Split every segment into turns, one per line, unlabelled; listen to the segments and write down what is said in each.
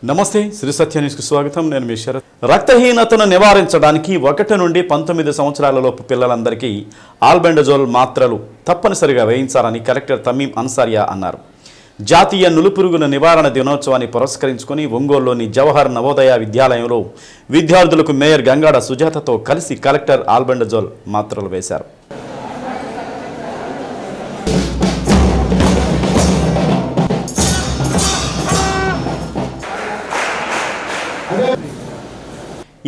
నమస్తే శ్రీ సత్య న్యూస్ కు స్వాగతం నేను మీ శరత్ రక్తహీనతను నివారించడానికి 1 నుండి 19 సంవత్సరాలలోపు పిల్లలందరికీ ఆల్బెండజోల్ మాత్రలు తప్పనిసరిగా వేయించాలని కలెక్టర్ తమీం అన్సారియా అన్నారు. జాతీయ నులుపురుగుల నివారణ దినోత్సవాన్ని పురస్కరించుకొని ఒంగోలులోని జవహర్ నవోదయ విద్యాలయంలో విద్యార్థులకు మేయర్ గంగాడ సుజాతతో కలిసి కలెక్టర్ ఆల్బెండజోల్ మాత్రలు వేశారు.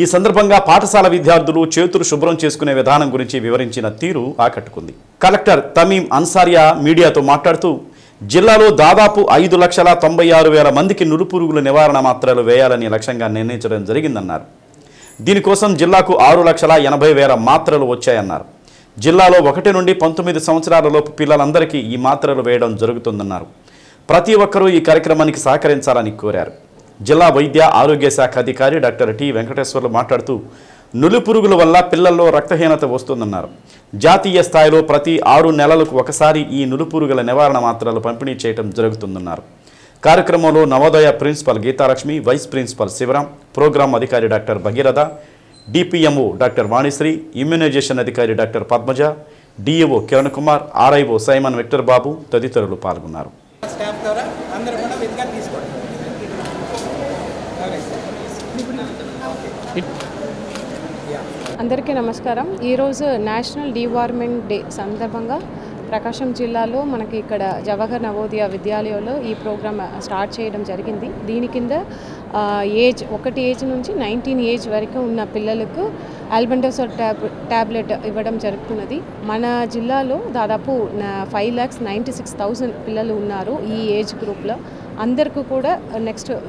ఈ సందర్భంగా పాఠశాల విద్యార్థులు చేతులు శుభ్రం చేసుకునే విధానం గురించి వివరించిన తీరు ఆకట్టుకుంది. కలెక్టర్ తమీం అన్సారియా మీడియాతో మాట్లాడుతూ జిల్లాలో దాదాపు 5,96,000 మందికి నులుపురుగుల నివారణ మాత్రలు వేయాలని లక్ష్యంగా నిర్ణయించడం జరిగిందన్నారు. దీనికోసం జిల్లాకు 6,80,000 మాత్రలు వచ్చాయన్నారు. జిల్లాలో 1 నుండి 19 సంవత్సరాలలోపు పిల్లలందరికీ ఈ మాత్రలు వేయడం జరుగుతుందన్నారు. ప్రతి ఒక్కరూ ఈ కార్యక్రమానికి సహకరించాలని కోరారు. జిల్లా వైద్య ఆరోగ్య శాఖ అధికారి డాక్టర్ టి వెంకటేశ్వర్లు మాట్లాడుతూ నులిపురుగుల వల్ల పిల్లల్లో రక్తహీనత వస్తుందన్నారు. జాతీయ స్థాయిలో ప్రతి 6 నెలలకు ఒకసారి ఈ నులిపురుగుల నివారణ మాత్రలు పంపిణీ చేయడం జరుగుతుందన్నారు. కార్యక్రమంలో Navodaya principal Geethalakshmi, vice principal Sivaram, programme అధికారి doctor Bhagiratha, DPMO doctor Vanisri, immunisation అధికారి doctor Padmaja, DAO Kiran Kumar, RIO Simon Victor Babu తదితరులు పాల్గొన్నారు.
అందరికీ నమస్కారం. ఈరోజు నేషనల్ డీవార్మింగ్ డే సందర్భంగా ప్రకాశం జిల్లాలో మనకి ఇక్కడ జవహర్ నవోదయ విద్యాలయంలో ఈ ప్రోగ్రామ్ స్టార్ట్ చేయడం జరిగింది. దీని కింద 1 ఏజ్ నుంచి 19 ఏజ్ వరకు ఉన్న పిల్లలకు ఆల్బెండజోల్ ట్యాబ్లెట్ ఇవ్వడం జరుగుతున్నది. మన జిల్లాలో దాదాపు 5,96,000 పిల్లలు ఉన్నారు ఈ ఏజ్ గ్రూప్లో. అందరికీ కూడా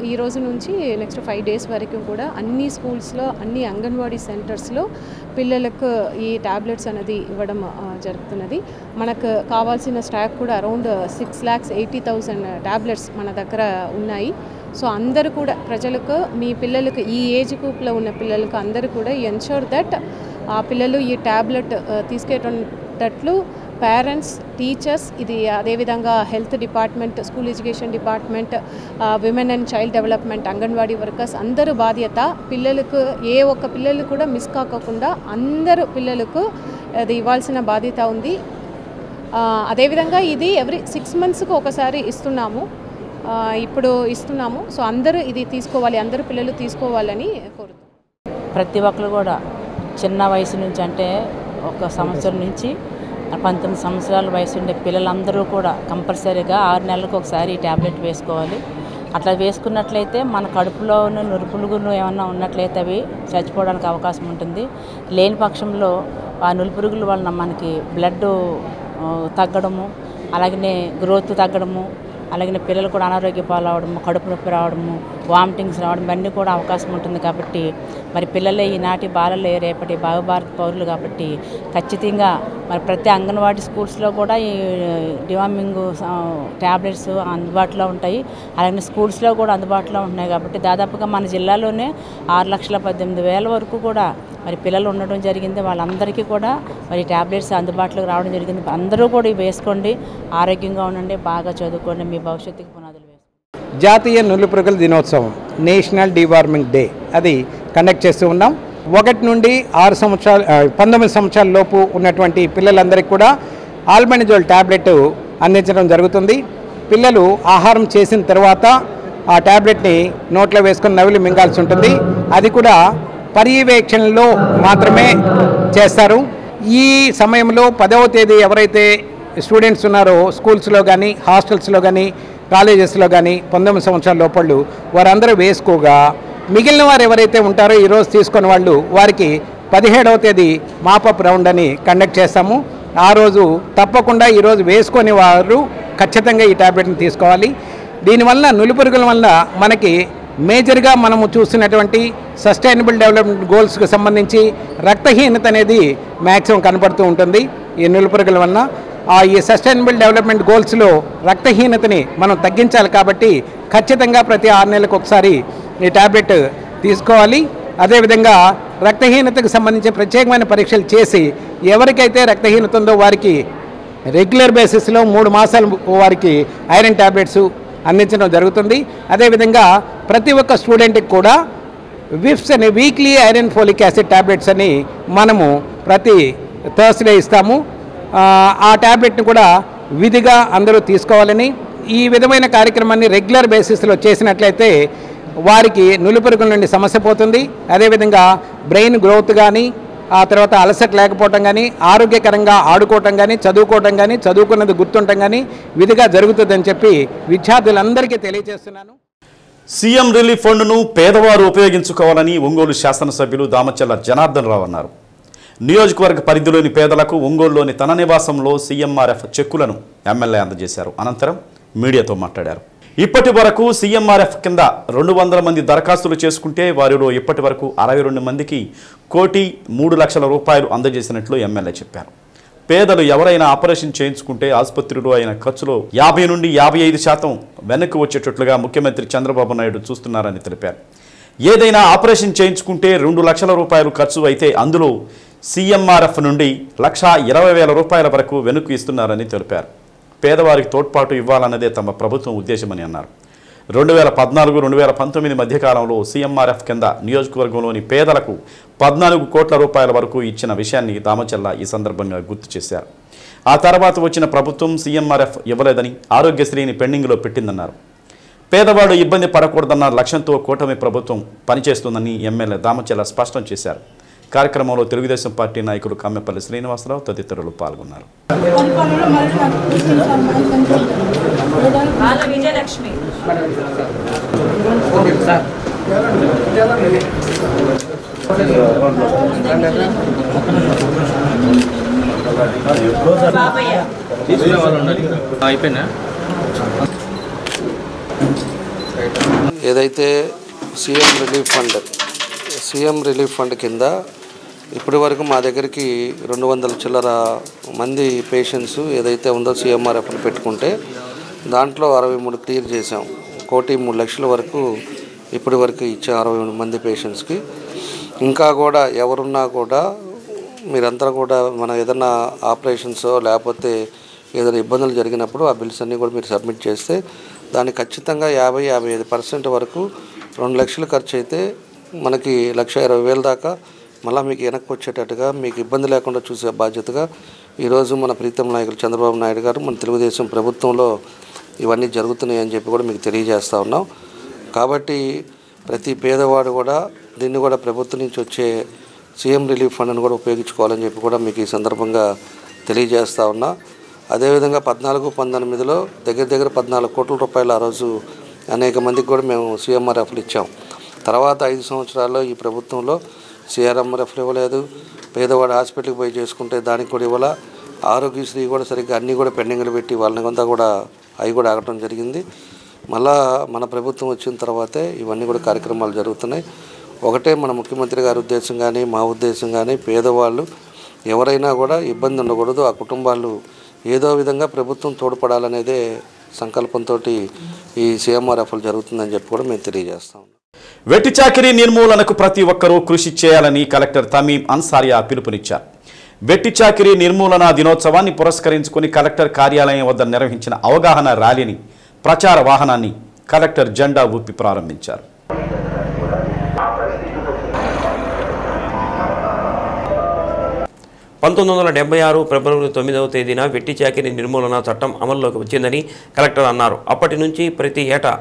ఈ రోజు నుంచి నెక్స్ట్ 5 days వరకు కూడా అన్ని స్కూల్స్లో, అన్ని అంగన్వాడీ సెంటర్స్లో పిల్లలకు ఈ ట్యాబ్లెట్స్ అనేది ఇవ్వడం జరుగుతున్నది. మనకు కావాల్సిన స్టాక్ కూడా అరౌండ్ 6,80,000 ట్యాబ్లెట్స్ మన దగ్గర ఉన్నాయి. సో అందరూ కూడా ప్రజలకు, మీ పిల్లలకు, ఈ ఏజ్ గ్రూప్లో ఉన్న పిల్లలకు అందరూ కూడా ఎన్షూర్ దట్ ఆ పిల్లలు ఈ ట్యాబ్లెట్ తీసుకెళ్ళేటట్లు పేరెంట్స్, టీచర్స్, ఇది అదేవిధంగా health department, school education department, women and child development, anganwadi workers అందరూ బాధ్యత. పిల్లలకు ఏ ఒక్క పిల్లలు కూడా మిస్ కాకుండా అందరూ పిల్లలకు అది ఇవ్వాల్సిన బాధ్యత ఉంది. అదేవిధంగా ఇది ఎవ్రీ 6 monthsకు ఒకసారి ఇప్పుడు ఇస్తున్నాము. సో అందరూ ఇది తీసుకోవాలి, అందరూ పిల్లలు తీసుకోవాలని కోరుతాం.
ప్రతి ఒక్కరు కూడా చిన్న వయసు నుంచి, అంటే 1 సంవత్సరం నుంచి 19 సంవత్సరాల వయసు ఉండే పిల్లలందరూ కూడా కంపల్సరీగా 6 నెలలకు ఒకసారి ఈ ట్యాబ్లెట్ వేసుకోవాలి. అట్లా వేసుకున్నట్లయితే మన కడుపులో ఉన్న నులుపురుగులు ఏమన్నా ఉన్నట్లయితే అవి చచ్చిపోవడానికి అవకాశం ఉంటుంది. లేని పక్షంలో ఆ నులుపురుగుల వలన మనకి బ్లడ్ తగ్గడము, అలాగనే గ్రోత్ తగ్గడము, అలాగే పిల్లలు కూడా అనారోగ్య పాలవడము, కడుపు నొప్పి రావడము, వామిటింగ్స్ రావడం ఇవన్నీ కూడా అవకాశం ఉంటుంది. కాబట్టి మరి పిల్లలే ఈనాటి బాలలే రేపటి భారత పౌరులు. కాబట్టి ఖచ్చితంగా మరి ప్రతి అంగన్వాడీ స్కూల్స్లో కూడా ఈ డివార్మింగ్ ట్యాబ్లెట్స్ అందుబాటులో ఉంటాయి. అలాగే స్కూల్స్లో కూడా అందుబాటులో ఉంటున్నాయి. కాబట్టి దాదాపుగా మన జిల్లాలోనే 6,18,000 వరకు కూడా మరి పిల్లలు ఉండడం జరిగింది. వాళ్ళందరికీ కూడా మరి ట్యాబ్లెట్స్ అందుబాటులోకి రావడం జరిగింది. అందరూ కూడా ఇవి వేసుకోండి, ఆరోగ్యంగా ఉండండి, బాగా చదువుకోండి, మీ భవిష్యత్తుకి పునాదులు వేసుకోండి.
జాతీయ నులిపురుగుల దినోత్సవం, నేషనల్ డీవార్మింగ్ డే, అది కండక్ట్ చేస్తూ ఉన్నాం. 1 నుండి 19 సంవత్సరాల లోపు ఉన్నటువంటి పిల్లలందరికీ కూడా ఆల్బెండజోల్ ట్యాబ్లెట్ అందించడం జరుగుతుంది. పిల్లలు ఆహారం చేసిన తర్వాత ఆ ట్యాబ్లెట్ని నోట్లో వేసుకొని నవిలి మింగాల్సి ఉంటుంది. అది కూడా పర్యవేక్షణలో మాత్రమే చేస్తారు. ఈ సమయంలో 10వ తేదీ ఎవరైతే స్టూడెంట్స్ ఉన్నారో స్కూల్స్లో కానీ, హాస్టల్స్లో కానీ, కాలేజెస్లో కానీ 19 సంవత్సరాల లోపళ్ళు వారందరూ వేసుకోగా, మిగిలిన వారు ఎవరైతే ఉంటారో ఈరోజు తీసుకున్న వాళ్ళు, వారికి 17వ తేదీ మాపప్ రౌండ్ అని కండక్ట్ చేస్తాము. ఆ రోజు తప్పకుండా ఈరోజు వేసుకొని వారు ఖచ్చితంగా ఈ ట్యాబ్లెట్ని తీసుకోవాలి. దీనివల్ల నులిపురుగుల వల్ల మనకి మేజర్గా మనము చూస్తున్నటువంటి సస్టైనబుల్ డెవలప్మెంట్ గోల్స్కి సంబంధించి రక్తహీనత అనేది మ్యాక్సిమం కనపడుతూ ఉంటుంది. ఈ నులిపురుగుల వల్ల ఈ సస్టైనబుల్ డెవలప్మెంట్ గోల్స్లో రక్తహీనతని మనం తగ్గించాలి. కాబట్టి ఖచ్చితంగా ప్రతి 6 నెలలకు ఒకసారి ఈ ట్యాబ్లెట్ తీసుకోవాలి. అదేవిధంగా రక్తహీనతకు సంబంధించి ప్రత్యేకమైన పరీక్షలు చేసి ఎవరికైతే రక్తహీనత ఉందో వారికి రెగ్యులర్ బేసిస్లో 3 మాసాలు వారికి ఐరన్ ట్యాబ్లెట్స్ అందించడం జరుగుతుంది. అదేవిధంగా ప్రతి ఒక్క స్టూడెంట్కి కూడా విఫ్స్ అని weekly iron folic acid tablets అని మనము ప్రతి థర్స్డే ఇస్తాము. ఆ ట్యాబ్లెట్ని కూడా విధిగా అందరూ తీసుకోవాలని, ఈ విధమైన కార్యక్రమాన్ని రెగ్యులర్ బేసిస్లో చేసినట్లయితే వారికి నులిపురుగుల నుండి సమస్య పోతుంది. అదేవిధంగా బ్రెయిన్ గ్రోత్ కానీ, ఆ తర్వాత అలసట లేకపోవటం కానీ, ఆరోగ్యకరంగా ఆడుకోవటం కానీ, చదువుకోవటం కానీ, చదువుకున్నది గుర్తుండటం కానీ విధిగా జరుగుతుందని చెప్పి విద్యార్థులందరికీ తెలియజేస్తున్నాను.
సీఎం రిలీఫ్ ఫండ్ను పేదవారు ఉపయోగించుకోవాలని ఒంగోలు శాసనసభ్యులు దామచల్ల జనార్దన్ రావు అన్నారు. నియోజకవర్గ పరిధిలోని పేదలకు ఒంగోలులోని తన నివాసంలో సీఎంఆర్ఎఫ్ చెక్కులను ఎమ్మెల్యే అందజేశారు. అనంతరం మీడియాతో మాట్లాడారు. ఇప్పటి వరకు సీఎంఆర్ఎఫ్ కింద 200 మంది దరఖాస్తులు చేసుకుంటే వారిలో ఇప్పటి వరకు 62 మందికి 1,03,00,000 రూపాయలు అందజేసినట్లు ఎమ్మెల్యే చెప్పారు. పేదలు ఎవరైనా ఆపరేషన్ చేయించుకుంటే ఆసుపత్రిలో అయిన ఖర్చులో 50 నుండి 55% వెనక్కి వచ్చేటట్లుగా ముఖ్యమంత్రి చంద్రబాబు నాయుడు చూస్తున్నారని తెలిపారు. ఏదైనా ఆపరేషన్ చేయించుకుంటే 2 లక్షల రూపాయలు ఖర్చు అయితే అందులో సీఎంఆర్ఎఫ్ నుండి 1,20,000 రూపాయల వరకు వెనక్కి ఇస్తున్నారని తెలిపారు. పేదవారికి తోడ్పాటు ఇవ్వాలన్నదే తమ ప్రభుత్వం ఉద్దేశమని అన్నారు. 2014-2019 మధ్యకాలంలో సీఎంఆర్ఎఫ్ కింద నియోజకవర్గంలోని పేదలకు 14 కోట్ల రూపాయల వరకు ఇచ్చిన విషయాన్ని దామచల్ల ఈ సందర్భంగా గుర్తు చేశారు. ఆ తర్వాత వచ్చిన ప్రభుత్వం సీఎంఆర్ఎఫ్ ఇవ్వలేదని, ఆరోగ్యశ్రీని పెండింగ్లో పెట్టిందన్నారు. పేదవాడు ఇబ్బంది పడకూడదన్న లక్ష్యంతో కూటమి ప్రభుత్వం పనిచేస్తుందని ఎమ్మెల్యే దామచల్ల స్పష్టం చేశారు. కార్యక్రమంలో తెలుగుదేశం పార్టీ నాయకులు కమ్మెపల్లి శ్రీనివాసరావు తదితరులు పాల్గొన్నారు.
ఏదైతే సీఎం రిలీఫ్ ఫండ్ కింద ఇప్పటి వరకు మా దగ్గరికి 200 చిల్లర మంది పేషెంట్స్ ఏదైతే ఉందో సీఎంఆర్ఎఫ్లు పెట్టుకుంటే దాంట్లో 63 క్లియర్ చేసాం. 1,03,00,000 వరకు ఇప్పటి వరకు ఇచ్చే 60 మంది పేషెంట్స్కి. ఇంకా కూడా ఎవరున్నా కూడా మీరంతా కూడా మన ఏదైనా ఆపరేషన్స్ లేకపోతే ఏదైనా ఇబ్బందులు జరిగినప్పుడు ఆ బిల్స్ అన్నీ కూడా మీరు సబ్మిట్ చేస్తే దాన్ని ఖచ్చితంగా 50-55% వరకు 2 లక్షలు ఖర్చు అయితే మనకి 1,20,000 దాకా మళ్ళీ మీకు వెనక్కి వచ్చేటట్టుగా మీకు ఇబ్బంది లేకుండా చూసే బాధ్యతగా ఈరోజు మన ప్రీతం నాయకులు చంద్రబాబు నాయుడు గారు మన తెలుగుదేశం ప్రభుత్వంలో ఇవన్నీ జరుగుతున్నాయి అని చెప్పి కూడా మీకు తెలియజేస్తూ ఉన్నాం. కాబట్టి ప్రతి పేదవాడు కూడా దీన్ని కూడా ప్రభుత్వం నుంచి వచ్చే సీఎం రిలీఫ్ ఫండ్ని కూడా ఉపయోగించుకోవాలని చెప్పి కూడా మీకు ఈ సందర్భంగా తెలియజేస్తూ ఉన్నా. అదేవిధంగా 14-19లో దగ్గర 14 కోట్ల రూపాయలు ఆ రోజు అనేక మందికి కూడా మేము సీఎంఆర్ఎఫ్లు ఇచ్చాం. తర్వాత 5 సంవత్సరాల్లో ఈ ప్రభుత్వంలో సీఆర్ఎంఆర్ఎఫ్లు ఇవ్వలేదు. పేదవాడు హాస్పిటల్కి పోయి చేసుకుంటే దానికి కూడా ఇవ్వాల. ఆరోగ్యశ్రీ కూడా సరిగ్గా అన్నీ కూడా పెండింగ్లు పెట్టి వాళ్ళని కొంత కూడా అవి కూడా ఆగటం జరిగింది. మళ్ళా మన ప్రభుత్వం వచ్చిన తర్వాతే ఇవన్నీ కూడా కార్యక్రమాలు జరుగుతున్నాయి. ఒకటే మన ముఖ్యమంత్రి గారి ఉద్దేశం కానీ మా ఉద్దేశం కానీ పేదవాళ్ళు ఎవరైనా కూడా ఇబ్బంది ఉండకూడదు, ఆ కుటుంబాలు ఏదో విధంగా ప్రభుత్వం తోడ్పడాలనేదే సంకల్పంతో ఈ సీఎంఆర్ఎఫ్లు జరుగుతుందని చెప్పి కూడా మేము తెలియజేస్తాం.
వెట్టి చాకిరీ నిర్మూలనకు ప్రతి ఒక్కరూ కృషి చేయాలని కలెక్టర్ తమీం అన్సారియా పిలుపునిచ్చారు. వెట్టి చాకిరీ నిర్మూలన దినోత్సవాన్ని పురస్కరించుకుని కలెక్టర్ కార్యాలయం వద్ద నిర్వహించిన అవగాహన ర్యాలీని ప్రచార వాహనాన్ని కలెక్టర్ జెండా ఊపి ప్రారంభించారు.
ఫిబ్రవరి 9 వెట్టి చాకిరీ నిర్మూలన చట్టం అమల్లోకి వచ్చిందని కలెక్టర్ అన్నారు. అప్పటి నుంచి ప్రతి ఏటా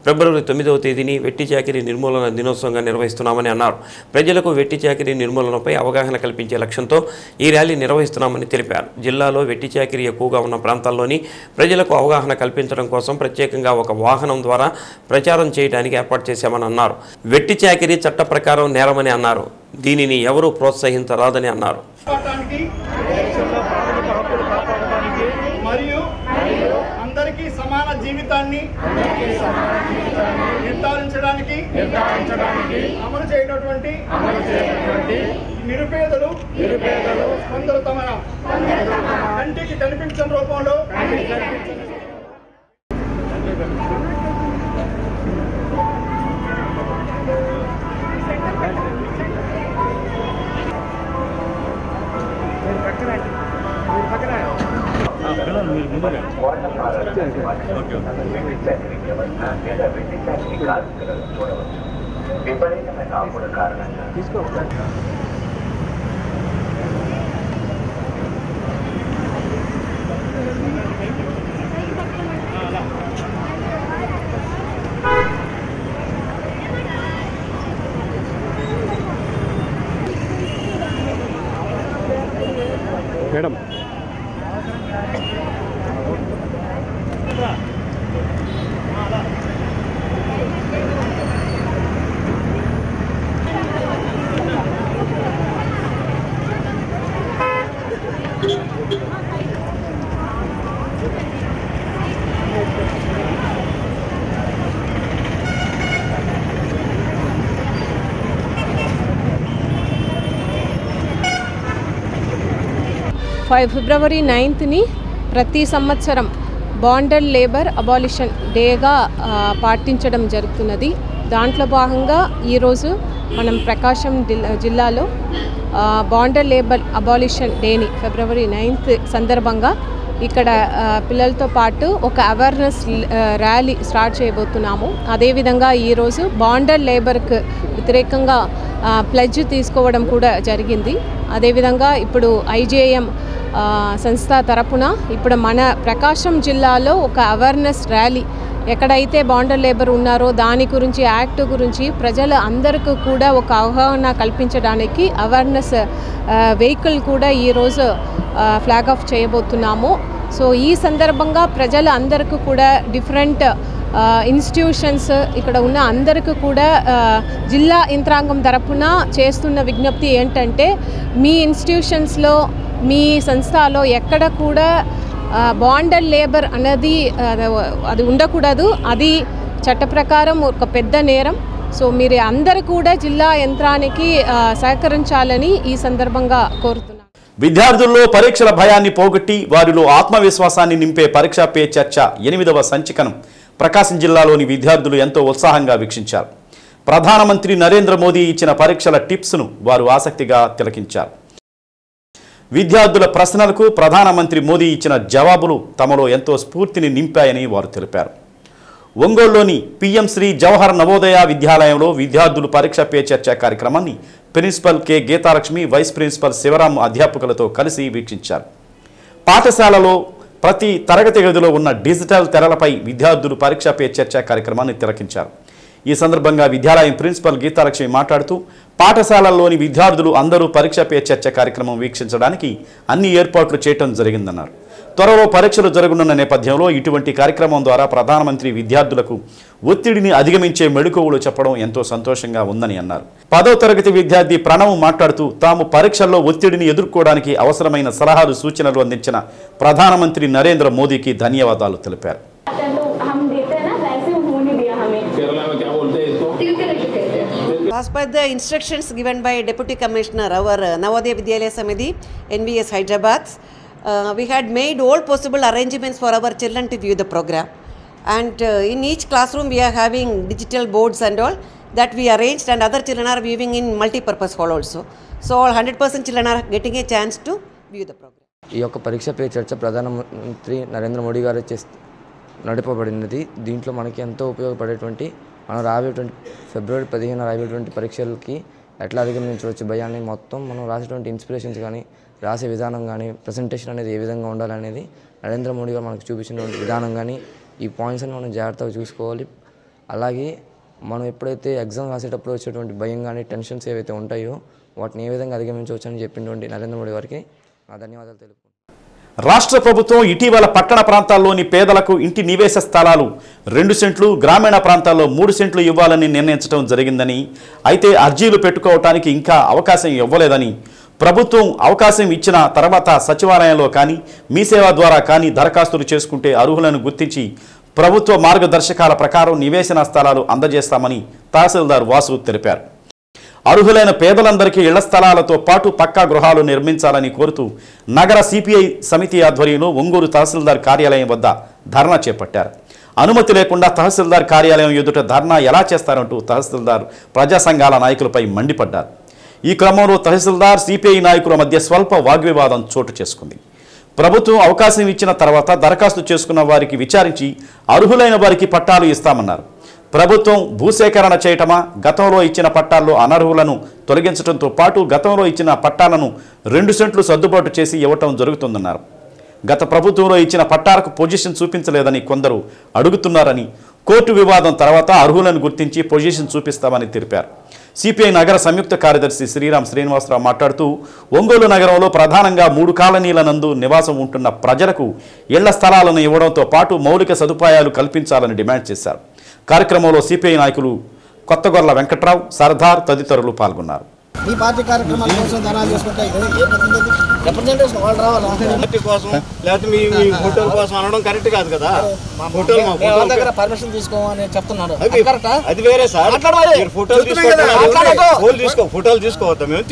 ఫిబ్రవరి 9 వెట్టి చాకిరీ నిర్మూలన దినోత్సవంగా నిర్వహిస్తున్నామని అన్నారు. ప్రజలకు వెట్టి చాకిరీ నిర్మూలనపై అవగాహన కల్పించే లక్ష్యంతో ఈ ర్యాలీ నిర్వహిస్తున్నామని తెలిపారు. జిల్లాలో వెట్టి చాకిరీ ఎక్కువగా ఉన్న ప్రాంతాల్లోని ప్రజలకు అవగాహన కల్పించడం కోసం ప్రత్యేకంగా ఒక వాహనం ద్వారా ప్రచారం చేయడానికి ఏర్పాటు చేశామని అన్నారు. వెట్టి చాకిరీ చట్ట ప్రకారం నేరమని అన్నారు. దీనిని ఎవరూ ప్రోత్సహించరాదని అన్నారు.
అందరికీ సమాన జీవితాన్ని నిర్ధారించడానికి అమలు చేయనటువంటి నిరుపేదలు కొందరు తమ కంటికి కనిపించని రూపంలో
వ్యవస్థ లేదా వెట్టి చాకిరీ కార్మికులను చూడవచ్చు. విపరీతమైన అప్పుల కారణంగా
మేడం
ఫిబ్రవరి 9ని ప్రతి సంవత్సరం బాండెడ్ లేబర్ అబాలిషన్ డేగా పాటించడం జరుగుతున్నది. దాంట్లో భాగంగా ఈరోజు మనం ప్రకాశం జిల్లాలో బాండెడ్ లేబర్ అబాలిషన్ డేని ఫిబ్రవరి 9th సందర్భంగా ఇక్కడ పిల్లలతో పాటు ఒక అవేర్నెస్ ర్యాలీ స్టార్ట్ చేయబోతున్నాము. అదేవిధంగా ఈరోజు బాండెడ్ లేబర్కు వ్యతిరేకంగా ప్లెడ్జ్ తీసుకోవడం కూడా జరిగింది. అదేవిధంగా ఇప్పుడు ఐజేఎం సంస్థ తరపున ఇప్పుడు మన ప్రకాశం జిల్లాలో ఒక అవేర్నెస్ ర్యాలీ ఎక్కడైతే బాండెడ్ లేబర్ ఉన్నారో దాని గురించి యాక్ట్ గురించి ప్రజలు అందరికీ కూడా ఒక అవగాహన కల్పించడానికి అవేర్నెస్ వెహికల్ కూడా ఈరోజు ఫ్లాగ్ ఆఫ్ చేయబోతున్నాము. సో ఈ సందర్భంగా ప్రజలు అందరికీ కూడా డిఫరెంట్ ఇన్స్టిట్యూషన్స్ ఇక్కడ ఉన్న అందరికీ కూడా జిల్లా యంత్రాంగం తరపున చేస్తున్న విజ్ఞప్తి ఏంటంటే మీ ఇన్స్టిట్యూషన్స్లో మీ సంస్థలో ఎక్కడ కూడా బాండెడ్ లేబర్ అనేది అది ఉండకూడదు. అది చట్ట ప్రకారం ఒక పెద్ద నేరం. సో మీరు అందరూ కూడా జిల్లా యంత్రానికి సహకరించాలని ఈ సందర్భంగా కోరుతున్నాను.
విద్యార్థుల్లో పరీక్షల భయాన్ని పోగొట్టి వారిలో ఆత్మవిశ్వాసాన్ని నింపే పరీక్షా పే చర్చ 8వ సంచికను ప్రకాశం జిల్లాలోని విద్యార్థులు ఎంతో ఉత్సాహంగా వీక్షించారు. ప్రధానమంత్రి నరేంద్ర మోదీ ఇచ్చిన పరీక్షల టిప్స్ను వారు ఆసక్తిగా తిలకించారు. విద్యార్థుల ప్రశ్నలకు ప్రధానమంత్రి మోదీ ఇచ్చిన జవాబులు తమలో ఎంతో స్ఫూర్తిని నింపాయని వారు తెలిపారు. ఒంగోలులోని పిఎం శ్రీ జవహర్ నవోదయ విద్యాలయంలో విద్యార్థులు పరీక్ష పే చర్చ కార్యక్రమాన్ని principal K Geethalakshmi, vice principal Sivaram అధ్యాపకులతో కలిసి వీక్షించారు. పాఠశాలలో ప్రతి తరగతి గదిలో ఉన్న డిజిటల్ తెరలపై విద్యార్థులు పరీక్ష పే చర్చ కార్యక్రమాన్ని తిలకించారు. ఈ సందర్భంగా విద్యాలయం ప్రిన్సిపల్ గీతాలక్ష్మి మాట్లాడుతూ పాఠశాలల్లోని విద్యార్థులు అందరూ పరీక్ష పే చర్చ కార్యక్రమం వీక్షించడానికి అన్ని ఏర్పాట్లు చేయడం జరిగిందన్నారు. త్వరలో పరీక్షలు జరగనున్న నేపథ్యంలో ఇటువంటి కార్యక్రమం ద్వారా ప్రధానమంత్రి విద్యార్థులకు ఒత్తిడిని అధిగమించే మెళుకువలు చెప్పడం ఎంతో సంతోషంగా ఉందని అన్నారు. 10వ తరగతి విద్యార్థి ప్రణవ్ మాట్లాడుతూ తాము పరీక్షల్లో ఒత్తిడిని ఎదుర్కోవడానికి అవసరమైన సలహాలు సూచనలు అందించిన ప్రధానమంత్రి నరేంద్ర మోదీకి ధన్యవాదాలు తెలిపారు.
As per the instructions given by Deputy Commissioner, our Navodaya Vidyalaya Samiti, NVS Hyderabad, we had made all possible arrangements for our children to view the program. And in each classroom we are having digital boards and all that we arranged, and other children are viewing in multi-purpose hall also. So all 100% children are getting a chance to view the program.
ఈ యొక్క పరీక్ష పే చర్చ ప్రధానమంత్రి నరేంద్ర మోడీ గారు నడపబడినది. దీంట్లో మనకి ఎంతో ఉపయోగపడేటువంటి మనం రాబోయేటువంటి ఫిబ్రవరి 15 రాబోయేటువంటి పరీక్షలకి ఎట్లా అధిగమించవచ్చు భయాన్ని మొత్తం మనం రాసేటువంటి ఇన్స్పిరేషన్స్ కానీ రాసే విధానం కానీ ప్రజెంటేషన్ అనేది ఏ విధంగా ఉండాలనేది నరేంద్ర మోడీ గారు మనకు చూపించినటువంటి విధానం కానీ ఈ పాయింట్స్ అని మనం జాగ్రత్తగా చూసుకోవాలి. అలాగే మనం ఎప్పుడైతే ఎగ్జామ్ రాసేటప్పుడు వచ్చేటువంటి భయం కానీ టెన్షన్స్ ఏవైతే ఉంటాయో వాటిని ఏ విధంగా అధిగమించవచ్చు అని చెప్పినటువంటి నరేంద్ర మోడీ గారికి నా ధన్యవాదాలు తెలుపుకుంటున్నాను.
రాష్ట్ర ప్రభుత్వం ఇటీవల పట్టణ ప్రాంతాల్లోని పేదలకు ఇంటి నివేశ స్థలాలు 2 సెంట్లు, గ్రామీణ ప్రాంతాల్లో 3 సెంట్లు ఇవ్వాలని నిర్ణయించడం జరిగిందని, అయితే అర్జీలు పెట్టుకోవటానికి ఇంకా అవకాశం ఇవ్వలేదని, ప్రభుత్వం అవకాశం ఇచ్చిన తర్వాత సచివాలయంలో కానీ మీ సేవ ద్వారా కానీ దరఖాస్తులు చేసుకుంటే అర్హులను గుర్తించి ప్రభుత్వ మార్గదర్శకాల ప్రకారం నివేశన స్థలాలు అందజేస్తామని తహసీల్దార్ వాసు తెలిపారు. అర్హులైన పేదలందరికీ ఇళ్ల స్థలాలతో పాటు పక్కా గృహాలు నిర్మించాలని కోరుతూ నగర సిపిఐ సమితి ఆధ్వర్యంలో ఒంగోలు తహసీల్దార్ కార్యాలయం వద్ద ధర్నా చేపట్టారు. అనుమతి లేకుండా తహసీల్దార్ కార్యాలయం ఎదుట ధర్నా ఎలా చేస్తారంటూ తహసీల్దార్ ప్రజా సంఘాల నాయకులపై మండిపడ్డారు. ఈ క్రమంలో తహసీల్దార్ సిపిఐ నాయకుల మధ్య స్వల్ప వాగ్వివాదం చోటు చేసుకుంది. ప్రభుత్వం అవకాశం ఇచ్చిన తర్వాత దరఖాస్తు చేసుకున్న వారికి విచారించి అర్హులైన వారికి పట్టాలు ఇస్తామన్నారు. ప్రభుత్వం భూసేకరణ చేయటమా, గతంలో ఇచ్చిన పట్టాల్లో అనర్హులను తొలగించడంతో పాటు గతంలో ఇచ్చిన పట్టాలను 2 సెంట్లు సర్దుబాటు చేసి ఇవ్వటం జరుగుతుందన్నారు. గత ప్రభుత్వంలో ఇచ్చిన పట్టాలకు పొజిషన్ చూపించలేదని కొందరు అడుగుతున్నారని, కోర్టు వివాదం తర్వాత అర్హులను గుర్తించి పొజిషన్ చూపిస్తామని తెలిపారు. సిపిఐ నగర సంయుక్త కార్యదర్శి శ్రీరామ్ శ్రీనివాసరావు మాట్లాడుతూ ఒంగోలు నగరంలో ప్రధానంగా 3 కాలనీల నందు నివాసం ఉంటున్న ప్రజలకు ఇళ్ల స్థలాలను ఇవ్వడంతో పాటు మౌలిక సదుపాయాలు కల్పించాలని డిమాండ్ చేశారు. కార్యక్రమంలో సిపిఐ నాయకులు కొత్తగొర్ల వెంకట్రావు, సర్దార్ తదితరులు పాల్గొన్నారు.
ఈ పార్టీ కార్యక్రమాల కోసం ధనాలు చేసుకుంటే రిప్రజెంటేషన్ వాళ్ళు రావాలా?
పార్టీ కోసం లేకపోతే మీ ఫోటోల కోసం అనడం కరెక్ట్ కాదు కదా.
ఫోటోల దగ్గర పర్మిషన్ తీసుకోమని చెప్తున్నారు.
అది వేరే సార్. మీరు ఫోటోలు ఫోటోలు తీసుకోవద్దా? మేము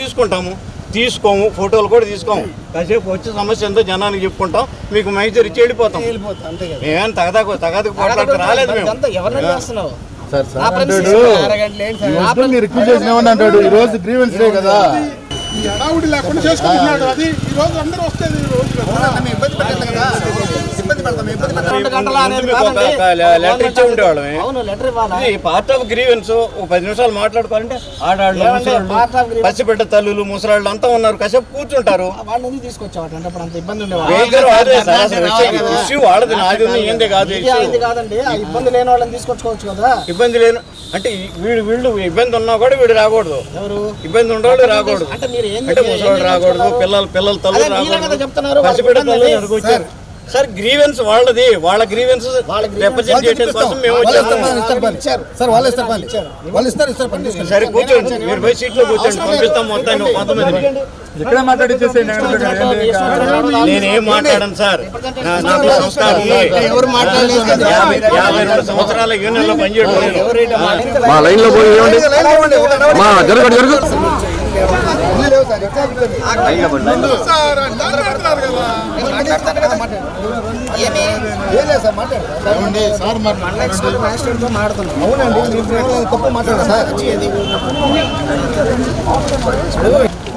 తీసుకోము, ఫోటోలు కూడా తీసుకోము. కాసేపు వచ్చి సమస్య ఎంతో జనానికి చెప్పుకుంటాం, మీకు మైజర్ ఇచ్చి వెళ్ళిపోతాం. మేమేం తగదకు పోట్లాడితే రాలేదు. మేము
ఎవరిని చేస్తున్నావు?
అంటాడు ఈ రోజు గ్రీవెన్స్ డే కదా, ఈ హడావుడి లేకుండా చేసుకుంటున్నాడు. అది ఈ రోజు అందరూ వస్తుంది.
లెటర్ ఇచ్చే ఉండేవాళ్ళమే. పార్ట్ ఆఫ్ గ్రీవెన్స్ 10 నిమిషాలు మాట్లాడుకోవాలంటే ఆడాళ్ళు, పసిబిడ్డ తల్లులు, ముసలాళ్ళు అంతా ఉన్నారు. కాసేపు కూర్చుంటారు.
వాళ్ళని తీసుకొచ్చాడు ఇబ్బంది
వాళ్ళది నాది ఏందే కాదు
కాదండి. ఇబ్బంది లేని వాళ్ళని తీసుకొచ్చుకోవచ్చు కదా.
ఇబ్బంది లేని అంటే వీళ్ళు ఇబ్బంది ఉన్నా కూడా వీడు రాకూడదు.
ఎవరు
ఇబ్బంది ఉండేవాళ్ళు రాకూడదు. అంటే ముసలాళ్ళు రాకూడదు, పిల్లల తల్లు రాకూడదు, పసిబిడ్డ తల్లు వచ్చారు. సార్ గ్రీవెన్స్ వాళ్ళది, వాళ్ళ గ్రీవెన్స్ రిప్రజెంటేషన్ కోసం మేము సరే కూర్చోండి, మీరు పోయి సీట్లో కూర్చోండి, పంపిస్తాం మొత్తాన్ని 19. నేనేం మాట్లాడాను సార్, నాకు సంస్కారం ఉంది. 52 సంవత్సరాల యూనియన్లో పనిచేయడం.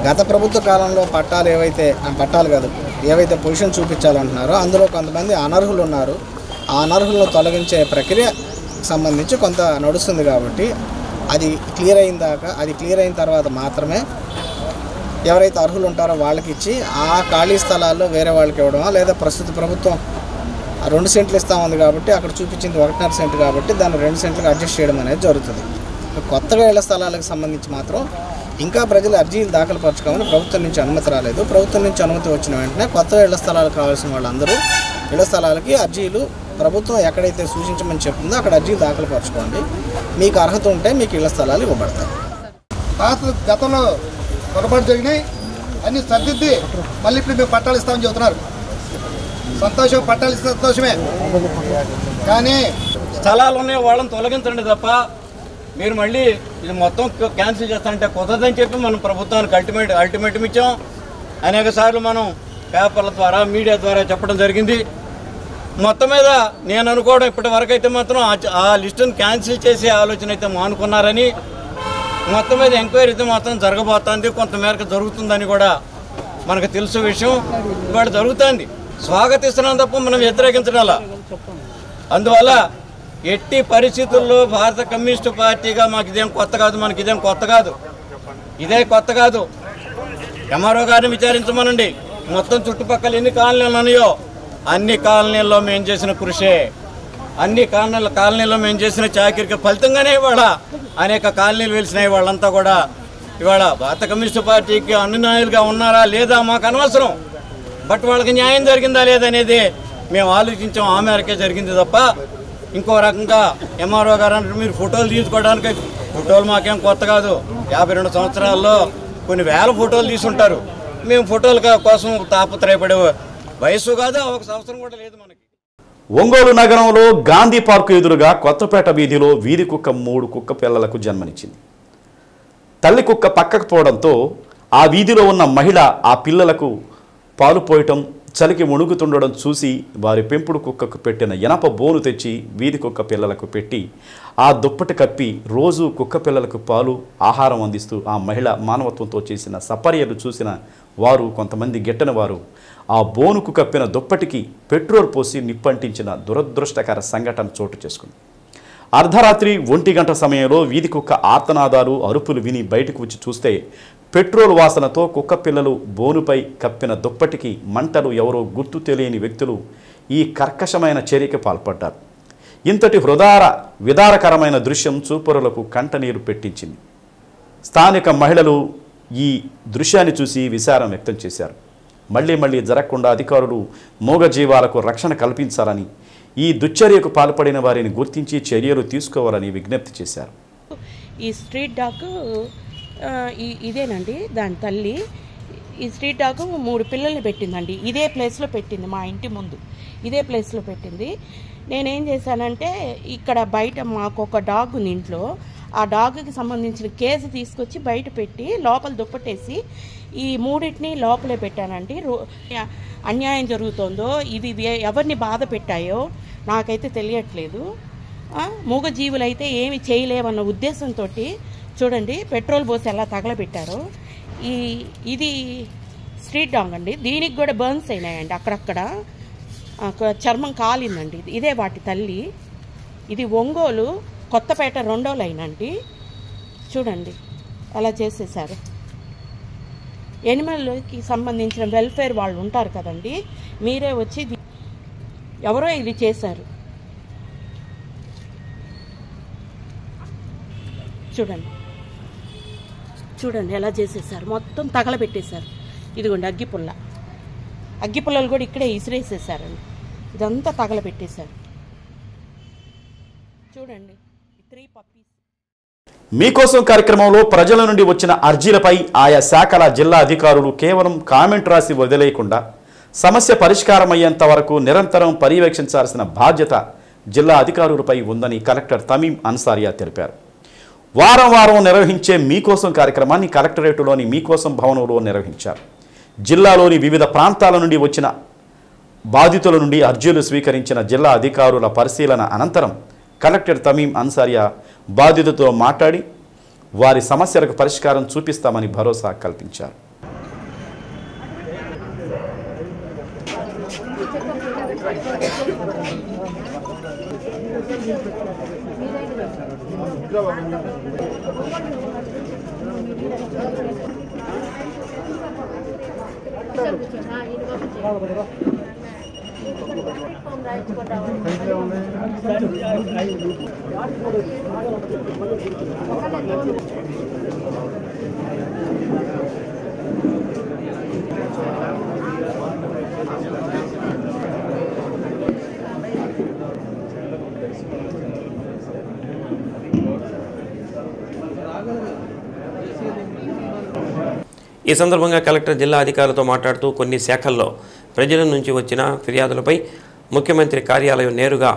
గత ప్రభుత్వ కాలంలో పట్టాలు ఏవైతే పొజిషన్ చూపించాలంటున్నారో అందులో కొంతమంది అనర్హులు ఉన్నారు. ఆ అనర్హులను తొలగించే ప్రక్రియ సంబంధించి కొంత నడుస్తుంది కాబట్టి అది క్లియర్ అయిన తర్వాత మాత్రమే ఎవరైతే అర్హులు ఉంటారో వాళ్ళకి ఇచ్చి ఆ ఖాళీ స్థలాల్లో వేరే వాళ్ళకి ఇవ్వడమా, లేదా ప్రస్తుత ప్రభుత్వం 2 సెంట్లు ఇస్తామంది కాబట్టి అక్కడ చూపించింది 1.5 సెంట్ కాబట్టి దాన్ని 2 సెంట్లకు అడ్జస్ట్ చేయడం అనేది జరుగుతుంది. కొత్తగా ఇళ్ల స్థలాలకు సంబంధించి మాత్రం ఇంకా ప్రజలు అర్జీలు దాఖలు పరచుకోమని ప్రభుత్వం నుంచి అనుమతి రాలేదు. ప్రభుత్వం నుంచి అనుమతి వచ్చిన వెంటనే కొత్తగా ఇళ్ల స్థలాలు కావాల్సిన వాళ్ళందరూ ఇళ్ల స్థలాలకి అర్జీలు ప్రభుత్వం ఎక్కడైతే సూచించమని చెప్తుందో అక్కడ అర్జీలు దాఖలు పరచుకోండి. మీకు అర్హత ఉంటే మీకు ఇళ్ల స్థలాలు ఇవ్వబడతాయి.
గతంలో పొరపాటు జరిగినాయి అన్ని సర్దిద్ది మళ్ళీ ఇప్పుడు మేము పట్టాలు ఇస్తామని చెబుతున్నారు. సంతోషం, పట్టాలు ఇస్తే సంతోషమే. కానీ
స్థలాలు ఉన్నాయి వాళ్ళని తొలగించండి తప్ప మీరు మళ్ళీ ఇది మొత్తం క్యాన్సిల్ చేస్తానంటే కుదరదని చెప్పి మనం ప్రభుత్వానికి అల్టిమేటం ఇచ్చాం. అనేక సార్లు మనం పేపర్ల ద్వారా, మీడియా ద్వారా చెప్పడం జరిగింది. మొత్తం మీద నేను అనుకోవడం ఇప్పటి వరకు అయితే మాత్రం ఆ లిస్టును క్యాన్సిల్ చేసే ఆలోచన అయితే మానుకున్నారని, మొత్తం మీద ఎంక్వైరీ అయితే మాత్రం జరగబోతోంది, కొంతమేరకు జరుగుతుందని కూడా మనకు తెలుసు విషయం. ఇవాళ జరుగుతుంది, స్వాగతిస్తున్నాం తప్ప మనం వ్యతిరేకించడాల. అందువల్ల ఎట్టి పరిస్థితుల్లో భారత కమ్యూనిస్టు పార్టీగా మాకు ఇదేం కొత్త కాదు, మనకి ఇదేం కొత్త కాదు, ఇదే కొత్త కాదు. ఎంఆర్ఓ గారిని విచారించమనండి. మొత్తం చుట్టుపక్కల ఎన్ని కాలనీలు ఉన్నాయో అన్ని కాలనీల్లో మేము చేసిన కృషే, అన్ని కాలనీల్లో మేము చేసిన చాకిరికి ఫలితంగానే ఇవాళ అనేక కాలనీలు వెలిసినాయి. వాళ్ళంతా కూడా ఇవాళ భారత కమ్యూనిస్టు పార్టీకి అనునాయులుగా ఉన్నారా లేదా మాకు అనవసరం. బట్ వాళ్ళకి న్యాయం జరిగిందా లేదనేది మేము ఆలోచించాం. ఆ మేరకే జరిగింది తప్ప ఇంకో రకంగా ఎంఆర్ఓ గారు అంటే మీరు ఫోటోలు తీసుకోవడానికి, ఫోటోలు మాకేం కొత్త కాదు. 52 సంవత్సరాల్లో కొన్ని వేల ఫోటోలు తీసుంటారు. మేము ఫోటోల కోసం తాపత్రయపడే వయసు కాదు, ఒక సంవత్సరం కూడా లేదు మనకి.
ఒంగోలు నగరంలో గాంధీ పార్కు ఎదురుగా కొత్తపేట వీధిలో వీధి కుక్క 3 కుక్క పిల్లలకు జన్మనిచ్చింది. తల్లి కుక్క పక్కకు పోవడంతో ఆ వీధిలో ఉన్న మహిళ ఆ పిల్లలకు పాలు పోయటం, చలికి మునుగుతుండడం చూసి వారి పెంపుడు కుక్కకు పెట్టిన ఇనప బోను తెచ్చి వీధి కుక్క పిల్లలకు పెట్టి ఆ దుప్పటి కప్పి రోజు కుక్క పిల్లలకు పాలు, ఆహారం అందిస్తూ ఆ మహిళ మానవత్వంతో చేసిన సపర్యలు చూసిన వారు, కొంతమంది గిట్టని వారు ఆ బోనుకు కప్పిన దుప్పటికి పెట్రోల్ పోసి నిప్పంటించిన దురదృష్టకర సంఘటన చోటు చేసుకుంది. అర్ధరాత్రి 1 గంట సమయంలో వీధి కుక్క ఆర్తనాదాలు అరుపులు విని బయటకు వచ్చి చూస్తే పెట్రోల్ వాసనతో కుక్క పిల్లలు బోనుపై కప్పిన దుప్పటికి మంటలు ఎవరో గుర్తు తెలియని వ్యక్తులు ఈ కర్కశమైన చర్యకి పాల్పడ్డారు. ఇంతటి విదారకరమైన దృశ్యం చూపరులకు కంటనీరు పెట్టించింది. స్థానిక మహిళలు ఈ దృశ్యాన్ని చూసి విచారం వ్యక్తం చేశారు. మళ్ళీ జరగకుండా అధికారులు మూగజీవాలకు రక్షణ కల్పించాలని, ఈ దుశ్చర్యకు పాల్పడిన వారిని గుర్తించి చర్యలు తీసుకోవాలని విజ్ఞప్తి చేశారు.
ఈ స్ట్రీట్ డాగ్ ఇదేనండి దాని తల్లి. ఈ స్ట్రీట్ డాగ్ 3 పిల్లల్ని పెట్టిందండి. ఇదే ప్లేస్లో పెట్టింది, మా ఇంటి ముందు ఇదే ప్లేస్లో పెట్టింది. నేనేం చేశానంటే ఇక్కడ బయట మాకు ఒక డాగ్ ఉంది ఇంట్లో, ఆ డాగ్కి సంబంధించిన కేసు తీసుకొచ్చి బయట పెట్టి లోపల దుప్పటేసి ఈ 3టిని లోపలే పెట్టానండి. అన్యాయం జరుగుతుందో ఇవి ఎవరిని బాధ పెట్టాయో నాకైతే తెలియట్లేదు. మూగజీవులు అయితే ఏమి చేయలేవన్న ఉద్దేశంతో చూడండి పెట్రోల్ పోసి ఎలా తగలబెట్టారో. ఇది స్ట్రీట్ డాగ్ అండి, దీనికి కూడా బర్న్స్ అయినాయండి, అక్కడక్కడ చర్మం కాలిందండి. ఇదే వాటి తల్లి. ఇది ఒంగోలు కొత్తపేట 2వ లైన్ అండి. చూడండి అలా చేసేసారు. ఎనిమల్కి సంబంధించిన వెల్ఫేర్ వాళ్ళు ఉంటారు కదండి, మీరే వచ్చి ఎవరో ఇది చేశారు. చూడండి ఎలా చేసేసారు, మొత్తం తగలబెట్టేశారు. ఇదిగోండి అగ్గిపుల్లలు కూడా ఇక్కడే ఇసిరేసేసారండి, ఇదంతా తగలబెట్టేశారు. చూడండి 3 పప్పీస్.
మీకోసం కార్యక్రమంలో ప్రజల నుండి వచ్చిన అర్జీలపై ఆయా శాఖల జిల్లా అధికారులు కేవలం కామెంట్ రాసి వదిలేయకుండా సమస్య పరిష్కారమయ్యేంత వరకు నిరంతరం పర్యవేక్షించాల్సిన బాధ్యత జిల్లా అధికారులపై ఉందని కలెక్టర్ తమీం అన్సారియా తెలిపారు. వారం నిర్వహించే మీకోసం కార్యక్రమాన్ని కలెక్టరేటులోని మీకోసం భవనంలో నిర్వహించారు. జిల్లాలోని వివిధ ప్రాంతాల నుండి వచ్చిన బాధితుల నుండి అర్జీలు స్వీకరించిన జిల్లా అధికారుల పరిశీలన అనంతరం కలెక్టర్ తమీం అన్సారియా బాధితులతో మాట్లాడి వారి సమస్యలకు పరిష్కారం చూపిస్తామని భరోసా కల్పించారు.
ఈ సందర్భంగా కలెక్టర్ జిల్లా అధికారులతో మాట్లాడుతూ కొన్ని శాఖల్లో ప్రజల నుంచి వచ్చిన ఫిర్యాదులపై ముఖ్యమంత్రి కార్యాలయం నేరుగా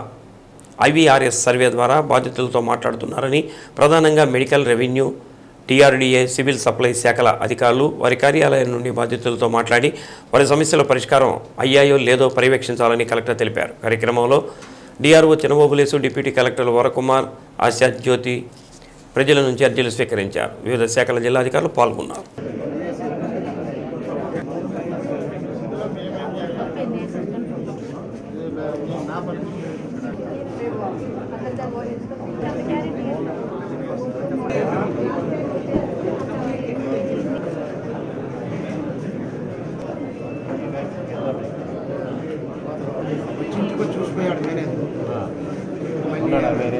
IVRS సర్వే ద్వారా బాధితులతో మాట్లాడుతున్నారని, ప్రధానంగా medical, revenue, TRDA, civil supply శాఖల అధికారులు వారి కార్యాలయం నుండి బాధితులతో మాట్లాడి వారి సమస్యల పరిష్కారం అయ్యాయో లేదో పర్యవేక్షించాలని కలెక్టర్ తెలిపారు. కార్యక్రమంలో DRO చినబోబులేసు, డిప్యూటీ కలెక్టర్లు వరకుమార్, ఆశా జ్యోతి ప్రజల నుంచి అర్జీలు స్వీకరించారు. వివిధ శాఖల జిల్లా అధికారులు పాల్గొన్నారు.
చూసిపోయాడు వేరే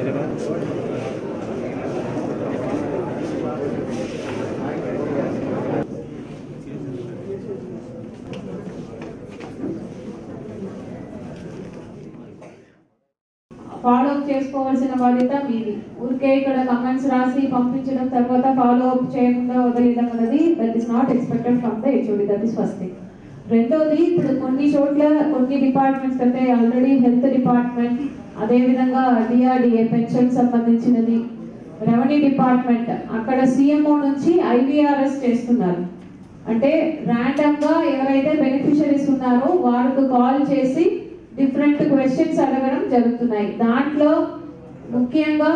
ఫాలో అప్ చేసుకోవాల్సిన బాధ్యత మీది. ఊరికే ఇక్కడ కమెంట్స్ రాసి పంపించడం తర్వాత ఫాలో అప్ చేయకుండా వదిలేయడం అనేది that is not expected from the HOD. That is first thing. రెండోది, ఇప్పుడు కొన్ని చోట్ల కొన్ని డిపార్ట్మెంట్స్ అంటే ఆల్రెడీ హెల్త్ డిపార్ట్మెంట్, అదేవిధంగా DRDA పెన్షన్ సంబంధించినది, రెవెన్యూ డిపార్ట్మెంట్ అక్కడ CMO నుంచి IVRS చేస్తున్నారు. అంటే ర్యాండమ్గా ఎవరైతే బెనిఫిషరీస్ ఉన్నారో వాళ్ళకు కాల్ చేసి డిఫరెంట్ క్వశ్చన్స్ అడగడం జరుగుతున్నాయి. దాంట్లో ముఖ్యంగా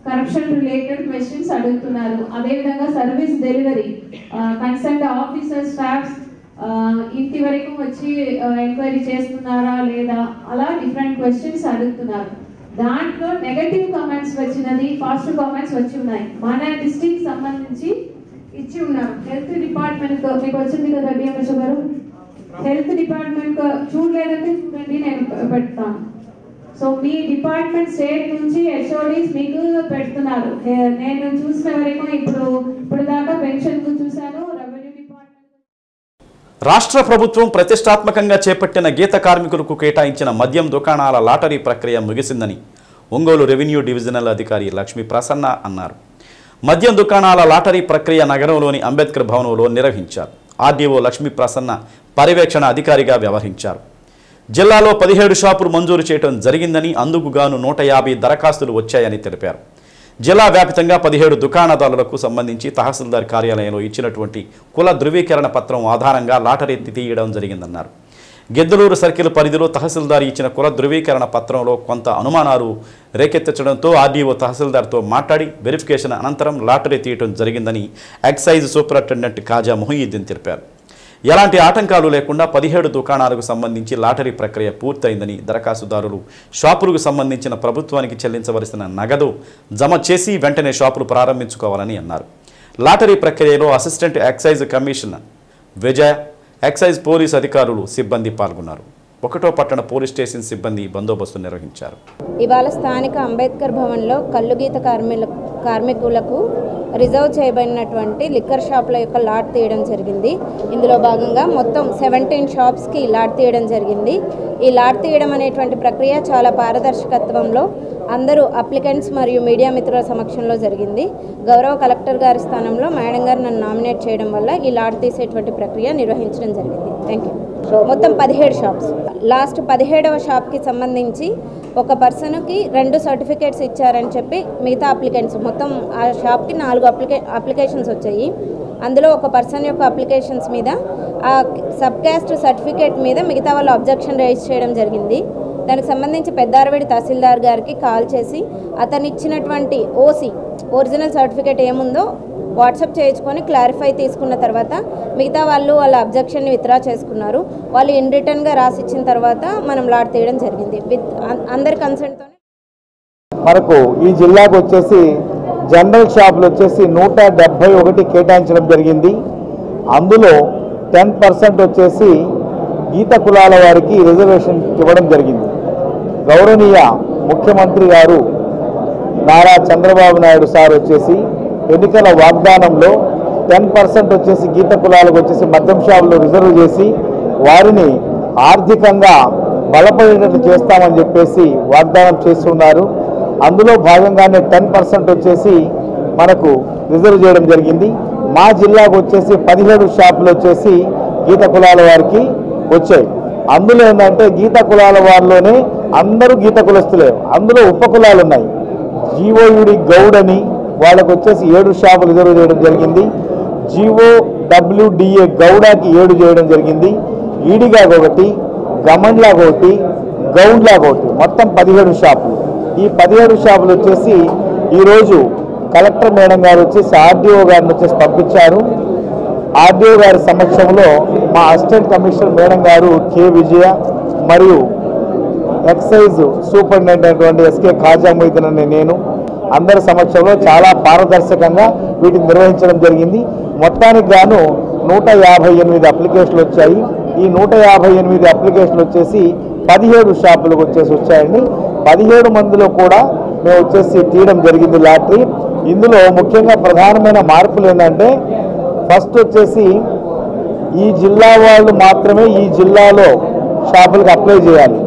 కరప్షన్ రిలేటెడ్ క్వశ్చన్స్ అడుగుతున్నారు. అదేవిధంగా service delivery, concern officer staffs ఇంటి వరకు వచ్చి ఎంక్వైరీ చేస్తున్నారా లేదా అలా డిఫరెంట్ క్వశ్చన్స్ అడుగుతున్నారు. దాంట్లో నెగటివ్ కామెంట్స్ వచ్చినది, పాజిటివ్ కామెంట్స్ వచ్చి ఉన్నాయి. మన డిస్ట్రిక్ట్ సంబంధించి ఇచ్చి ఉన్నారు. హెల్త్ డిపార్ట్మెంట్ మీకు వచ్చింది కదా డిఎంహెచ్ఓ గారు, హెల్త్ డిపార్ట్మెంట్ చూడలేదంటే చూడండి, నేను పెడతాను. సో మీ డిపార్ట్మెంట్ స్టేట్ నుంచి హెచ్ఓడీస్ మీకు పెడుతున్నారు. నేను చూసిన వరకు ఇప్పుడు దాకా పెన్షన్ చూశాను. రెవెన్యూ డిపార్ట్మెంట్
రాష్ట్ర ప్రభుత్వం ప్రతిష్టాత్మకంగా చేపట్టిన గీత కార్మికులకు కేటాయించిన మద్యం దుకాణాల లాటరీ ప్రక్రియ ముగిసిందని ఒంగోలు రెవెన్యూ డివిజనల్ అధికారి లక్ష్మీ ప్రసన్న అన్నారు. మద్యం దుకాణాల లాటరీ ప్రక్రియ నగరంలోని అంబేద్కర్ భవనంలో నిర్వహించారు. ఆర్డీఓ లక్ష్మీ ప్రసన్న పర్యవేక్షణ అధికారిగా వ్యవహరించారు. జిల్లాలో 17 షాపులు మంజూరు చేయడం జరిగిందని, అందుకు గాను 150 దరఖాస్తులు వచ్చాయని తెలిపారు. జిల్లా వ్యాప్తంగా 17 దుకాణదారులకు సంబంధించి తహసీల్దార్ కార్యాలయంలో ఇచ్చినటువంటి కుల ధృవీకరణ పత్రం ఆధారంగా లాటరీ తీయడం జరిగిందన్నారు. గిద్దలూరు సర్కిల్ పరిధిలో తహసీల్దార్ ఇచ్చిన కుల ధృవీకరణ పత్రంలో కొంత అనుమానాలు రేకెత్తడంతో ఆర్డీఓ తహసీల్దార్తో మాట్లాడి వెరిఫికేషన్ అనంతరం లాటరీ తీయడం జరిగిందని ఎక్సైజ్ సూపరింటెండెంట్ కాజా మొహియుద్దీన్ తెలిపారు. ఎలాంటి ఆటంకాలు లేకుండా 17 దుకాణాలకు సంబంధించి లాటరీ ప్రక్రియ పూర్తయిందని, దరఖాస్తుదారులు షాపులకు సంబంధించిన ప్రభుత్వానికి చెల్లించవలసిన నగదు జమ చేసి వెంటనే షాపులు ప్రారంభించుకోవాలని అన్నారు. లాటరీ ప్రక్రియలో అసిస్టెంట్ ఎక్సైజ్ కమిషనర్ విజయ, ఎక్సైజ్ పోలీస్ అధికారులు సిబ్బంది పాల్గొన్నారు. 1వ పట్టణ పోలీస్ స్టేషన్ సిబ్బంది బందోబస్తు నిర్వహించారు.
ఇవాళ స్థానిక అంబేద్కర్ భవన్లో కల్లుగీత కార్మికులకు రిజర్వ్ చేయబడినటువంటి లిక్కర్ షాపుల యొక్క లాట్ తీయడం జరిగింది. ఇందులో భాగంగా మొత్తం 17 షాప్స్కి లాట్ తీయడం జరిగింది. ఈ లాట్ తీయడం అనేటువంటి ప్రక్రియ చాలా పారదర్శకత్వంలో అందరూ అప్లికెంట్స్ మరియు మీడియా మిత్రుల సమక్షంలో జరిగింది. గౌరవ కలెక్టర్ గారి స్థానంలో మేడం గారు నన్ను నామినేట్ చేయడం వల్ల ఈ లాట్ తీసేటువంటి ప్రక్రియ నిర్వహించడం జరిగింది. Thank you. మొత్తం 17 షాప్స్. లాస్ట్ 17వ షాప్కి సంబంధించి ఒక పర్సన్కి 2 సర్టిఫికేట్స్ ఇచ్చారని చెప్పి మిగతా అప్లికెంట్స్ మొత్తం ఆ షాప్కి 4 అప్లికేషన్స్ వచ్చాయి. అందులో ఒక పర్సన్ యొక్క అప్లికేషన్స్ మీద ఆ సబ్ క్యాస్ట్ సర్టిఫికేట్ మీద మిగతా వాళ్ళు అబ్జెక్షన్ రైజ్ చేయడం జరిగింది. దానికి సంబంధించి పెద్దారవేడి తహసీల్దార్ గారికి కాల్ చేసి అతను ఇచ్చినటువంటి ఒరిజినల్ సర్టిఫికేట్ ఏముందో వాట్సాప్ చేయించుకొని క్లారిఫై తీసుకున్న తర్వాత మిగతా వాళ్ళు వాళ్ళ అబ్జెక్షన్ని విత్డ్రా చేసుకున్నారు. వాళ్ళు ఇన్ రిటర్న్గా రాసిచ్చిన తర్వాత మనం లాట్ తీయడం జరిగింది విత్ అందరి కన్సెంట్తో.
మనకు ఈ జిల్లాకు వచ్చేసి జనరల్ షాపులు వచ్చేసి 171 కేటాయించడం జరిగింది. అందులో 10% వచ్చేసి గీత కులాల వారికి రిజర్వేషన్ ఇవ్వడం జరిగింది. గౌరవనీయ ముఖ్యమంత్రి గారు నారా చంద్రబాబు నాయుడు సార్ వచ్చేసి ఎన్నికల వాగ్దానంలో 10% వచ్చేసి గీత కులాలకు వచ్చేసి మద్యం షాపులు రిజర్వ్ చేసి వారిని ఆర్థికంగా బలపడేటట్లు చేస్తామని చెప్పేసి వాగ్దానం చేస్తున్నారు. అందులో భాగంగానే 10% వచ్చేసి మనకు రిజర్వ్ చేయడం జరిగింది. మా జిల్లాకు వచ్చేసి 17 షాపులు వచ్చేసి గీత కులాల వారికి వచ్చాయి. అందులో ఏంటంటే గీత కులాల వారిలోనే అందరూ గీత కులస్తులే, అందులో ఉపకులాలు ఉన్నాయి. జీఓయుడి గౌడ్ అని వాళ్ళకు వచ్చేసి 7 షాపులు రిజర్వ్ చేయడం జరిగింది. జీఓడబ్ల్యూడిఏ గౌడాకి 7 చేయడం జరిగింది. ఈడిగాకు 1, గమండ్లాగా 1, గౌండ్లాగా 1, మొత్తం 17 షాపులు. ఈ 17 షాపులు వచ్చేసి ఈరోజు కలెక్టర్ మేడం గారు వచ్చేసి ఆర్డీఓ గారిని వచ్చేసి పంపించారు. ఆర్డీఓ గారి సమక్షంలో మా అసిస్టెంట్ కమిషనర్ మేడం గారు కె విజయ మరియు excise superintendent SK Khaja Mohiddin అనే నేను అందరి సమక్షంలో చాలా పారదర్శకంగా వీటిని నిర్వహించడం జరిగింది. మొత్తానికి గాను 158 అప్లికేషన్లు వచ్చాయి. ఈ 158 అప్లికేషన్లు వచ్చేసి 17 షాపులకు వచ్చేసి వచ్చాయండి. 17 మందిలో కూడా మేము వచ్చేసి తీయడం జరిగింది లాటరీ. ఇందులో ముఖ్యంగా ప్రధానమైన మార్పులు ఏంటంటే ఫస్ట్ వచ్చేసి ఈ జిల్లా వాళ్ళు మాత్రమే ఈ జిల్లాలో షాపులకు అప్లై చేయాలి.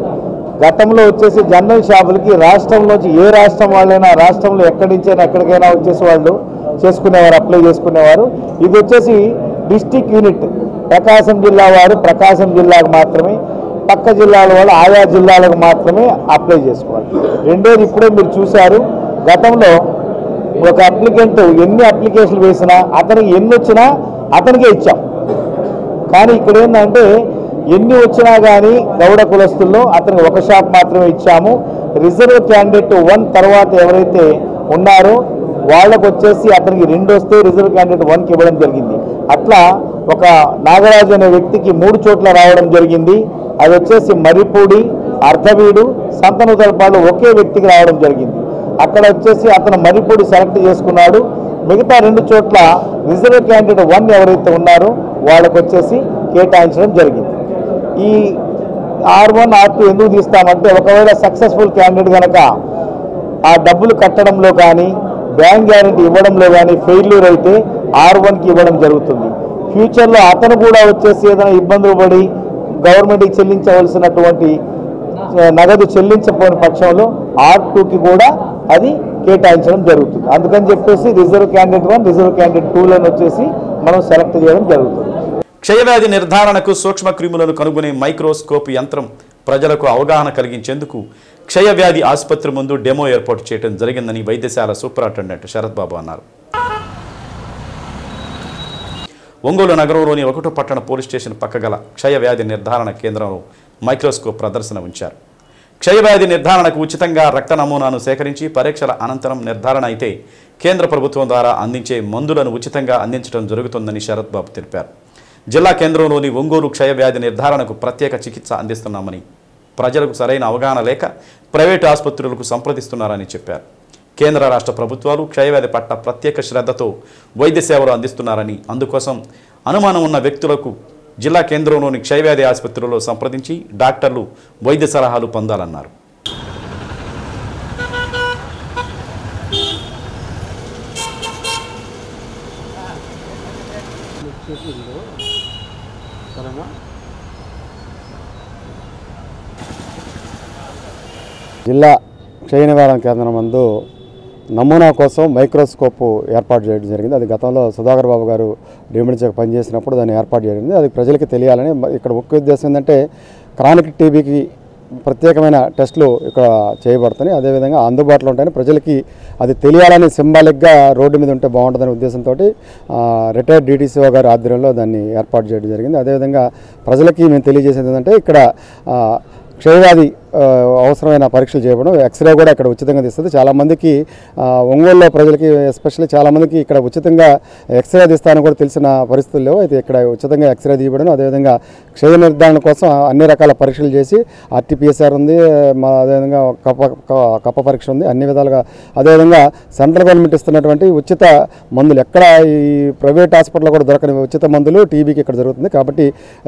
గతంలో వచ్చేసి జనరల్ షాపులకి రాష్ట్రంలోంచి ఏ రాష్ట్రం వాళ్ళైనా రాష్ట్రంలో ఎక్కడి నుంచైనా ఎక్కడికైనా వచ్చేసి వాళ్ళు చేసుకునేవారు, అప్లై చేసుకునేవారు. ఇది వచ్చేసి డిస్టిక్ యూనిట్, ప్రకాశం జిల్లా వారు ప్రకాశం జిల్లాకు మాత్రమే, పక్క జిల్లాల వాళ్ళు ఆయా జిల్లాలకు మాత్రమే అప్లై చేసుకోవాలి. రెండోది ఇప్పుడే మీరు చూశారు, గతంలో ఒక అప్లికెంట్ ఎన్ని అప్లికేషన్లు వేసినా అతనికి ఎన్ని వచ్చినా అతనికే ఇచ్చాం. కానీ ఇక్కడ ఏంటంటే ఎన్ని వచ్చినా కానీ గౌడ కులస్తుల్లో అతనికి 1 షాప్ మాత్రమే ఇచ్చాము. రిజర్వ్ క్యాండిడేట్ 1 తర్వాత ఎవరైతే ఉన్నారో వాళ్ళకు వచ్చేసి అతనికి 2 వస్తే రిజర్వ్ క్యాండిడేట్ 1కి ఇవ్వడం జరిగింది. అట్లా ఒక నాగరాజు అనే వ్యక్తికి 3 చోట్ల రావడం జరిగింది. అది వచ్చేసి మర్రిపూడి, అర్ధవీడు, సంతనూతలపాడు ఒకే వ్యక్తికి రావడం జరిగింది. అక్కడ వచ్చేసి అతను మర్రిపూడి సెలెక్ట్ చేసుకున్నాడు. మిగతా 2 చోట్ల రిజర్వ్ క్యాండిడేట్ 1 ఎవరైతే ఉన్నారో వాళ్ళకు వచ్చేసి కేటాయించడం జరిగింది. ఈ R1, R2 ఎందుకు తీస్తామంటే ఒకవేళ సక్సెస్ఫుల్ క్యాండిడేట్ కనుక ఆ డబ్బులు కట్టడంలో కానీ బ్యాంక్ గ్యారెంటీ ఇవ్వడంలో కానీ ఫెయిల్యూర్ అయితే R1కి ఇవ్వడం జరుగుతుంది. ఫ్యూచర్లో అతను కూడా వచ్చేసి ఏదైనా ఇబ్బందులు పడి గవర్నమెంట్కి చెల్లించవలసినటువంటి నగదు చెల్లించకపోయిన పక్షంలో R2కి కూడా అది కేటాయించడం జరుగుతుంది. అందుకని చెప్పేసి రిజర్వ్ క్యాండిడేట్ 1, రిజర్వ్ క్యాండిడేట్ 2లను వచ్చేసి మనం సెలెక్ట్ చేయడం జరుగుతుంది.
క్షయవ్యాధి నిర్ధారణకు సూక్ష్మ క్రిములను కనుగొనే మైక్రోస్కోప్ యంత్రం ప్రజలకు అవగాహన కలిగించేందుకు క్షయవ్యాధి ఆసుపత్రి ముందు డెమో ఏర్పాటు చేయడం జరిగిందని వైద్యశాల సూపరింటెండెంట్ శరత్ బాబు అన్నారు. ఒంగోలు నగరంలోని 1వ పట్టణ పోలీస్ స్టేషన్ పక్కగల క్షయవ్యాధి నిర్ధారణ కేంద్రంలో మైక్రోస్కోప్ ప్రదర్శన ఉంచారు. క్షయవ్యాధి నిర్ధారణకు ఉచితంగా రక్త నమూనాను సేకరించి పరీక్షల అనంతరం నిర్ధారణ అయితే కేంద్ర ప్రభుత్వం ద్వారా అందించే మందులను ఉచితంగా అందించడం జరుగుతుందని శరత్ బాబు తెలిపారు. జిల్లా కేంద్రంలోని ఒంగోలు క్షయవ్యాధి నిర్ధారణకు ప్రత్యేక చికిత్స అందిస్తున్నామని, ప్రజలకు సరైన అవగాహన లేక ప్రైవేటు ఆసుపత్రులకు సంప్రదిస్తున్నారని చెప్పారు. కేంద్ర రాష్ట్ర ప్రభుత్వాలు క్షయవ్యాధి పట్ల ప్రత్యేక శ్రద్ధతో వైద్య సేవలు అందిస్తున్నారని, అందుకోసం అనుమానం ఉన్న వ్యక్తులకు జిల్లా కేంద్రంలోని క్షయవ్యాధి ఆసుపత్రుల్లో సంప్రదించి డాక్టర్లు వైద్య సలహాలు పొందాలన్నారు.
జిల్లా క్షయ నివారణ కేంద్రం నందు నమూనా కోసం మైక్రోస్కోప్ ఏర్పాటు చేయడం జరిగింది. అది గతంలో సుధాకర్ బాబు గారు డిఎండికి పనిచేసినప్పుడు దాన్ని ఏర్పాటు చేయడం. అది ప్రజలకి తెలియాలని ఇక్కడ ముఖ్య ఉద్దేశం ఏంటంటే క్రానిక్ టీబీకి ప్రత్యేకమైన టెస్టులు ఇక్కడ చేయబడుతున్నాయి. అదేవిధంగా అందుబాటులో ఉంటాయని ప్రజలకి అది తెలియాలని సింబాలిక్గా రోడ్డు మీద ఉంటే బాగుంటుందనే ఉద్దేశంతో రిటైర్డ్ DTCO గారి ఆధ్వర్యంలో దాన్ని ఏర్పాటు చేయడం జరిగింది. అదేవిధంగా ప్రజలకి మేము తెలియజేసేది ఏంటంటే ఇక్కడ క్షయవ్యాధి అవసరమైన పరీక్షలు చేయడం, ఎక్స్రే కూడా ఇక్కడ ఉచితంగా తీస్తుంది. చాలామందికి ఒంగోలులో ప్రజలకి ఎస్పెషల్లీ చాలామందికి ఇక్కడ ఉచితంగా ఎక్స్రే తీస్తానని కూడా తెలిసిన పరిస్థితులు లేవు. అయితే ఇక్కడ ఉచితంగా ఎక్స్రే తీయబడడం, అదేవిధంగా క్షయ నిర్ధారణ కోసం అన్ని రకాల పరీక్షలు చేసి RT-PCR ఉంది, అదేవిధంగా కప్ప పరీక్ష ఉంది, అన్ని విధాలుగా. అదేవిధంగా సెంట్రల్ గవర్నమెంట్ ఇస్తున్నటువంటి ఉచిత మందులు ఎక్కడ ఈ ప్రైవేట్ హాస్పిటల్లో కూడా దొరకని ఉచిత మందులు టీబీకి ఇక్కడ జరుగుతుంది. కాబట్టి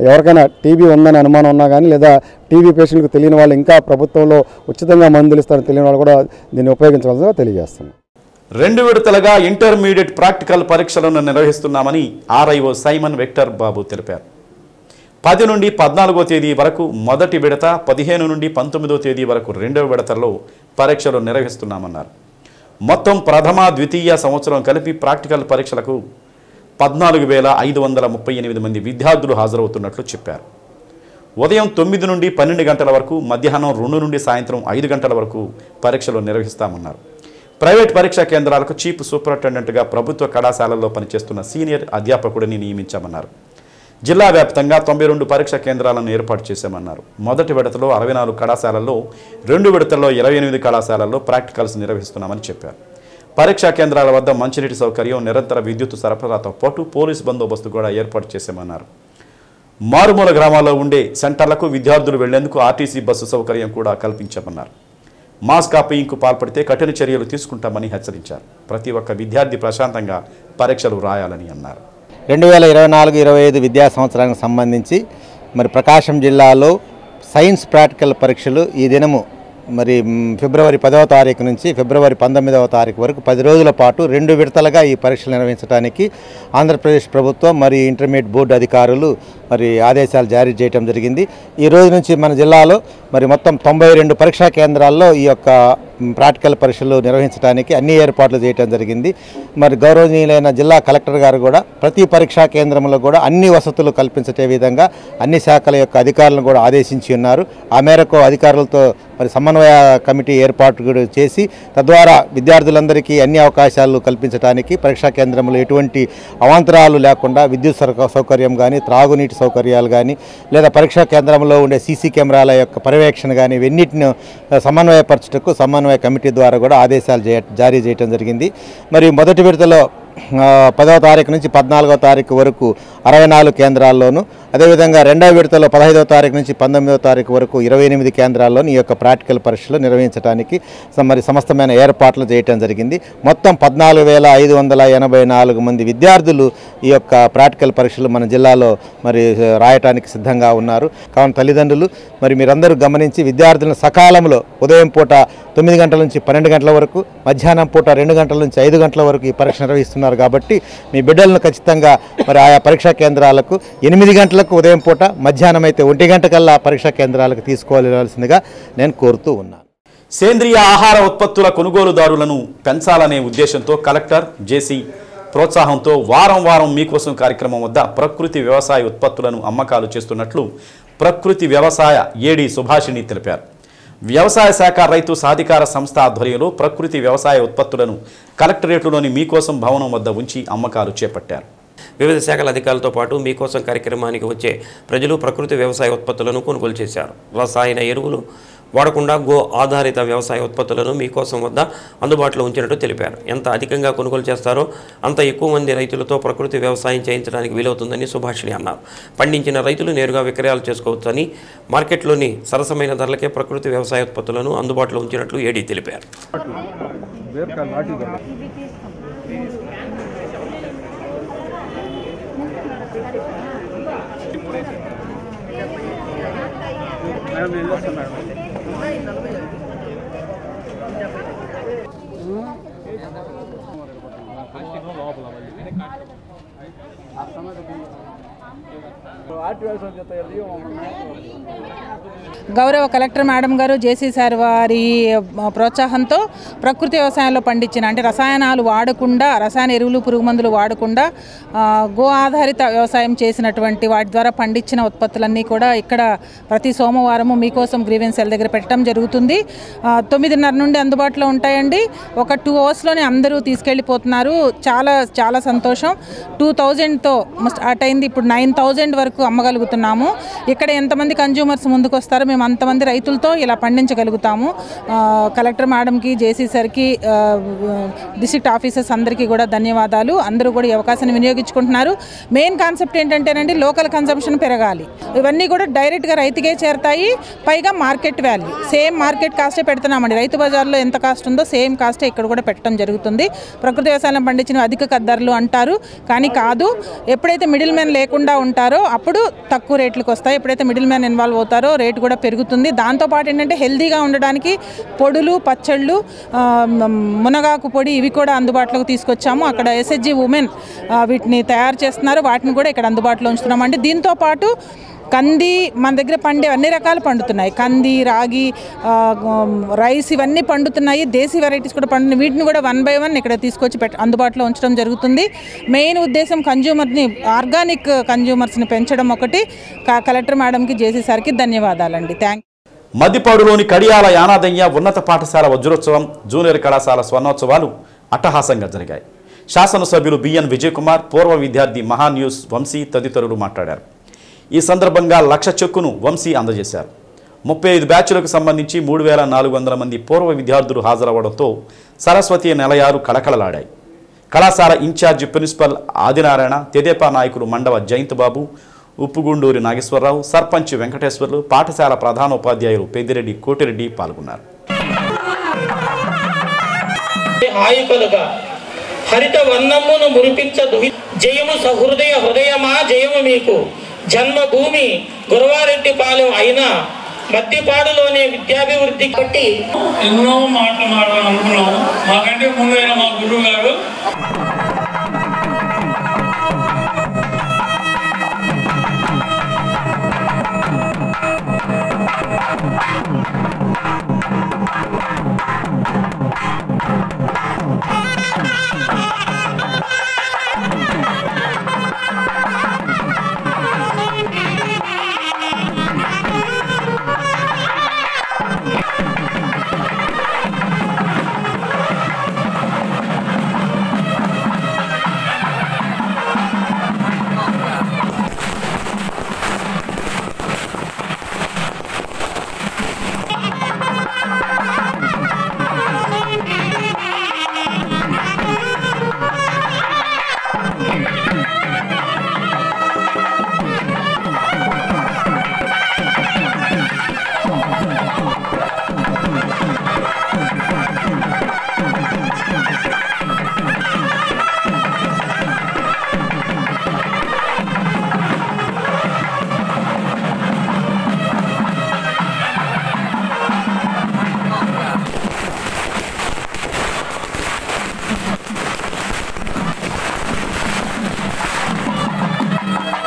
ఎవరికైనా టీబీ ఉందని అనుమానం ఉన్నా కానీ లేదా టీబీ పేషెంట్కి తెలియని వాళ్ళు ఇంకా ప్రభుత్వంలో ఉచితంగా మందులు ఇస్తారని తెలియని వాళ్ళు కూడా దీన్ని ఉపయోగించవలసిందిగా తెలియజేస్తున్నాం.
2 విడతలుగా ఇంటర్మీడియట్ ప్రాక్టికల్ పరీక్షలను నిర్వహిస్తున్నామని RIO సైమన్ విక్టర్ బాబు తెలిపారు. 10 నుండి 14వ తేదీ వరకు మొదటి విడత, 15 నుండి 19వ తేదీ వరకు రెండవ విడతల్లో పరీక్షలు నిర్వహిస్తున్నామన్నారు. మొత్తం ప్రథమ, ద్వితీయ సంవత్సరం కలిపి ప్రాక్టికల్ పరీక్షలకు 14,538 మంది విద్యార్థులు హాజరవుతున్నట్లు చెప్పారు. ఉదయం 9 నుండి 12 గంటల వరకు, మధ్యాహ్నం 2 నుండి సాయంత్రం 5 గంటల వరకు పరీక్షలు నిర్వహిస్తామన్నారు. ప్రైవేట్ పరీక్షా కేంద్రాలకు చీఫ్ సూపరింటెండెంట్గా ప్రభుత్వ కళాశాలల్లో పనిచేస్తున్న సీనియర్ అధ్యాపకుడిని నియమించామన్నారు. జిల్లా వ్యాప్తంగా 92 పరీక్షా కేంద్రాలను ఏర్పాటు చేశామన్నారు. మొదటి విడతలో 64 కళాశాలల్లో, 2 విడతల్లో 28 కళాశాలల్లో ప్రాక్టికల్స్ నిర్వహిస్తున్నామని చెప్పారు. పరీక్షా కేంద్రాల వద్ద మంచినీటి సౌకర్యం, నిరంతర విద్యుత్ సరఫరాతో పాటు పోలీస్ బందోబస్తు కూడా ఏర్పాటు చేశామన్నారు. మారుమూల గ్రామాల్లో ఉండే సెంటర్లకు విద్యార్థులు వెళ్లేందుకు RTC బస్సు సౌకర్యం కూడా కల్పించామన్నారు. మాస్ కాపీయింగ్కు పాల్పడితే కఠిన చర్యలు తీసుకుంటామని హెచ్చరించారు. ప్రతి ఒక్క విద్యార్థి ప్రశాంతంగా పరీక్షలు రాయాలని అన్నారు.
2024-25 విద్యా సంవత్సరానికి సంబంధించి మరి ప్రకాశం జిల్లాలో సైన్స్ ప్రాక్టికల్ పరీక్షలు ఈ దినము మరి ఫిబ్రవరి 10వ తారీఖు నుంచి ఫిబ్రవరి 19వ తారీఖు వరకు 10 రోజుల పాటు 2 విడతలుగా ఈ పరీక్షలు నిర్వహించడానికి ఆంధ్రప్రదేశ్ ప్రభుత్వం మరియు ఇంటర్మీడియట్ బోర్డు అధికారులు మరి ఆదేశాలు జారీ చేయడం జరిగింది. ఈ రోజు నుంచి మన జిల్లాలో మరి మొత్తం 92 పరీక్షా కేంద్రాల్లో ఈ యొక్క ప్రాక్టికల్ పరీక్షలు నిర్వహించడానికి అన్ని ఏర్పాట్లు చేయడం జరిగింది. మరి గౌరవనీయులైన జిల్లా కలెక్టర్ గారు కూడా ప్రతి పరీక్షా కేంద్రంలో కూడా అన్ని వసతులు కల్పించే విధంగా అన్ని శాఖల యొక్క అధికారులను కూడా ఆదేశించి ఉన్నారు. ఆ మేరకు అధికారులతో మరి సమన్వయ కమిటీ ఏర్పాటు చేసి తద్వారా విద్యార్థులందరికీ అన్ని అవకాశాలు కల్పించడానికి పరీక్షా కేంద్రంలో ఎటువంటి అవాంతరాలు లేకుండా విద్యుత్ సౌకర్యం కానీ, త్రాగునీటి సౌకర్యాలు కానీ, లేదా పరీక్షా కేంద్రంలో ఉండే సీసీ కెమెరాల యొక్క పర్యవేక్షణ కానీ ఇవన్నిటిని సమన్వయపరచుటకు సమన్వయ కమిటీ ద్వారా కూడా ఆదేశాలు జారీ చేయడం జరిగింది. మరి మొదటి విడతలో 10వ తారీఖు నుంచి 14వ తారీఖు వరకు 64 కేంద్రాల్లోనూ, అదేవిధంగా రెండవ విడతలో 15వ తారీఖు నుంచి 19వ తారీఖు వరకు 28 కేంద్రాల్లోనూ ఈ యొక్క ప్రాక్టికల్ పరీక్షలు నిర్వహించడానికి మరి సమస్తమైన ఏర్పాట్లు చేయటం జరిగింది. మొత్తం 14,584 మంది విద్యార్థులు ఈ యొక్క ప్రాక్టికల్ పరీక్షలు మన జిల్లాలో మరి రాయటానికి సిద్ధంగా ఉన్నారు. కావున తల్లిదండ్రులు మరి మీరందరూ గమనించి విద్యార్థులను సకాలంలో ఉదయం పూట 9 గంటల నుంచి 12 గంటల వరకు, మధ్యాహ్నం పూట 2 గంటల నుంచి 5 గంటల వరకు ఈ పరీక్ష నిర్వహిస్తున్నారు. కాబట్టి మీ బిడ్డలను ఖచ్చితంగా మరి ఆయా పరీక్షా కేంద్రాలకు 8 గంటలకు ఉదయం పూట, మధ్యాహ్నం అయితే 1 గంటకల్లా పరీక్షా కేంద్రాలకు తీసుకోవాల్సిందిగా నేను కోరుతూ ఉన్నాను.
సేంద్రియ ఆహార ఉత్పత్తుల కొనుగోలుదారులను పెంచాలనే ఉద్దేశంతో కలెక్టర్ జేసీ ప్రోత్సాహంతో వారం వారం మీకోసం కార్యక్రమం వద్ద ప్రకృతి వ్యవసాయ ఉత్పత్తులను అమ్మకాలు చేస్తున్నట్లు ప్రకృతి వ్యవసాయ ఏడీ సుభాషిణి తెలిపారు. వ్యవసాయ శాఖ రైతు సాధికార సంస్థ ఆధ్వర్యంలో ప్రకృతి వ్యవసాయ ఉత్పత్తులను కలెక్టరేట్లోని మీకోసం భవనం వద్ద ఉంచి అమ్మకాలు చేపట్టారు.
వివిధ శాఖల అధికారులతో పాటు మీకోసం కార్యక్రమానికి వచ్చే ప్రజలు ప్రకృతి వ్యవసాయ ఉత్పత్తులను కొనుగోలు చేశారు. రసాయన ఎరువులు వాడకుండా గో ఆధారిత వ్యవసాయ ఉత్పత్తులను మీకోసం వద్ద అందుబాటులో ఉంచినట్టు తెలిపారు. ఎంత అధికంగా కొనుగోలు చేస్తారో అంత ఎక్కువ మంది రైతులతో ప్రకృతి వ్యవసాయం చేయించడానికి వీలవుతుందని సుభాషిణి అన్నారు. పండించిన రైతులు నేరుగా విక్రయాలు చేసుకోవచ్చని, మార్కెట్లోని సరసమైన ధరలకే ప్రకృతి వ్యవసాయ ఉత్పత్తులను అందుబాటులో ఉంచినట్లు ఏడీ తెలిపారు.
గౌరవ కలెక్టర్ మేడం గారు జేసీ సార్ వారి ప్రోత్సాహంతో ప్రకృతి వ్యవసాయంలో పండించిన అంటే రసాయనాలు వాడకుండా, రసాయన ఎరువులు పురుగు మందులు వాడకుండా గో ఆధారిత వ్యవసాయం చేసినటువంటి వాటి ద్వారా పండించిన ఉత్పత్తులన్నీ కూడా ఇక్కడ ప్రతి సోమవారము మీకోసం గ్రీవెన్స్ సెల్ దగ్గర పెట్టడం జరుగుతుంది. 9:30 నుండి అందుబాటులో ఉంటాయండి. ఒక 2 అవర్స్లోనే అందరూ తీసుకెళ్ళిపోతున్నారు. చాలా చాలా సంతోషం. 2000తో స్టార్ట్ అయింది, ఇప్పుడు 9000 వరకు అమ్మగలుగుతున్నాము. ఇక్కడ ఎంతమంది కన్జ్యూమర్స్ ముందుకు వస్తారో మేము అంతమంది రైతులతో ఇలా పండించగలుగుతాము. కలెక్టర్ మేడంకి, జేసీ సార్కి, డిస్ట్రిక్ట్ ఆఫీసర్స్ అందరికీ కూడా ధన్యవాదాలు. అందరూ కూడా ఈ అవకాశాన్ని వినియోగించుకుంటున్నారు. మెయిన్ కాన్సెప్ట్ ఏంటంటేనండి, లోకల్ కన్సంప్షన్ పెరగాలి. ఇవన్నీ కూడా డైరెక్ట్గా రైతుకే చేరుతాయి. పైగా మార్కెట్ వాల్యూ సేమ్ మార్కెట్ కాస్టే పెడుతున్నామండి. రైతు బజార్లో ఎంత కాస్ట్ ఉందో సేమ్ కాస్టే ఇక్కడ కూడా పెట్టడం జరుగుతుంది. ప్రకృతి వ్యవసాయం పండించిన అధిక ధరలు అంటారు, కానీ కాదు. ఎప్పుడైతే మిడిల్ మ్యాన్ లేకుండా ఉంటారో అప్పుడు తక్కువ రేట్లకు వస్తాయి. ఎప్పుడైతే మిడిల్ మ్యాన్ ఇన్వాల్వ్ అవుతారో రేటు కూడా పెరుగుతుంది. దాంతోపాటు ఏంటంటే హెల్తీగా ఉండడానికి పొడులు, పచ్చళ్ళు, మునగాకు పొడి ఇవి కూడా అందుబాటులోకి తీసుకొచ్చాము. అక్కడ ఎస్హెచ్జి ఉమెన్ వీటిని తయారు చేస్తున్నారు. వాటిని కూడా ఇక్కడ అందుబాటులో ఉంచుతున్నామండి. దీంతోపాటు కంది మన దగ్గర పండే అన్ని రకాలు పండుతున్నాయి. కంది, రాగి, రైస్ ఇవన్నీ పండుతున్నాయి. దేశీ వెరైటీస్ కూడా పండుతున్నాయి. వీటిని కూడా 1 by 1 ఇక్కడ తీసుకొచ్చి అందుబాటులో ఉంచడం జరుగుతుంది. మెయిన్ ఉద్దేశం కన్జ్యూమర్ని, ఆర్గానిక్ కన్జ్యూమర్స్ని పెంచడం ఒకటి. కలెక్టర్ మేడంకి, జేసీ సార్కి ధన్యవాదాలండి. Thank you.
మద్దిపాడులోని కడియాల యానాదయ్య ఉన్నత పాఠశాల వజ్రోత్సవం, జూనియర్ కళాశాల స్వర్ణోత్సవాలు అట్టహాసంగా జరిగాయి. శాసనసభ్యులు బిఎన్ విజయ్ కుమార్, పూర్వ విద్యార్థి మహాన్యూస్ వంశీ తదితరులు మాట్లాడారు. ఈ సందర్భంగా 1,00,000 చెక్కును వంశీ అందజేశారు. 35 బ్యాచ్లకు సంబంధించి 3,400 మంది పూర్వ విద్యార్థులు హాజరవడంతో సరస్వతి నిలయాలు కళకళలాడాయి. కళాశాల ఇన్ఛార్జి ప్రిన్సిపల్ ఆదినారాయణ, తెదేపా నాయకులు మండవ జయంత్ బాబు, ఉప్పుగుండూరి నాగేశ్వరరావు, సర్పంచ్ వెంకటేశ్వర్లు, పాఠశాల ప్రధానోపాధ్యాయులు పెద్దిరెడ్డి, కోటిరెడ్డి పాల్గొన్నారు.
హరిత వర్ణమును మురిపించదు జయము సహృదయ హృదయమా జయము మీకు జన్మభూమి గురవారెడ్డిపాలెం అయినా మద్దిపాడులోనే విద్యాభివృద్ధి బట్టి
ఎన్నో మాటలు మాట్లాడాలనుకున్నాము. మాకంటే ముందైన మా గురువు గారు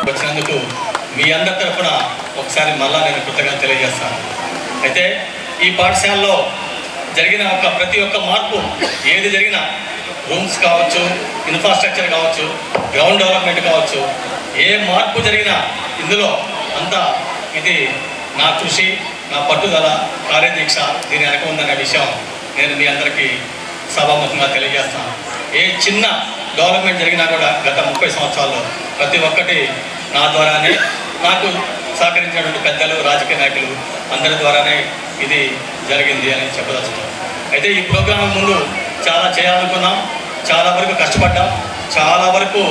వచ్చినందుకు మీ అందరి తరఫున ఒకసారి మళ్ళా నేను కృతజ్ఞతలు తెలియజేస్తాను. అయితే ఈ పాఠశాలలో జరిగిన ప్రతి ఒక్క మార్పు ఏది జరిగినా రూమ్స్ కావచ్చు, ఇన్ఫ్రాస్ట్రక్చర్ కావచ్చు, గ్రౌండ్ డెవలప్మెంట్ కావచ్చు, ఏ మార్పు జరిగినా ఇందులో అంతా ఇది నా కృషి, నా పట్టుదల, కార్యదీక్ష దీని వెనక ఉందనే విషయం నేను మీ అందరికీ సభాముఖంగా తెలియజేస్తాను. ఏ చిన్న డెవలప్మెంట్ జరిగినా కూడా గత 30 సంవత్సరాల్లో ప్రతి ఒక్కటి నా ద్వారానే, నాకు సహకరించినటువంటి పెద్దలు, రాజకీయ నాయకులు అందరి ద్వారానే ఇది జరిగింది అని చెప్పదలుచుకున్నాం. అయితే ఈ ప్రోగ్రాం ముందు చాలా చేయాలనుకున్నాం, చాలా వరకు కష్టపడ్డాం, చాలా వరకు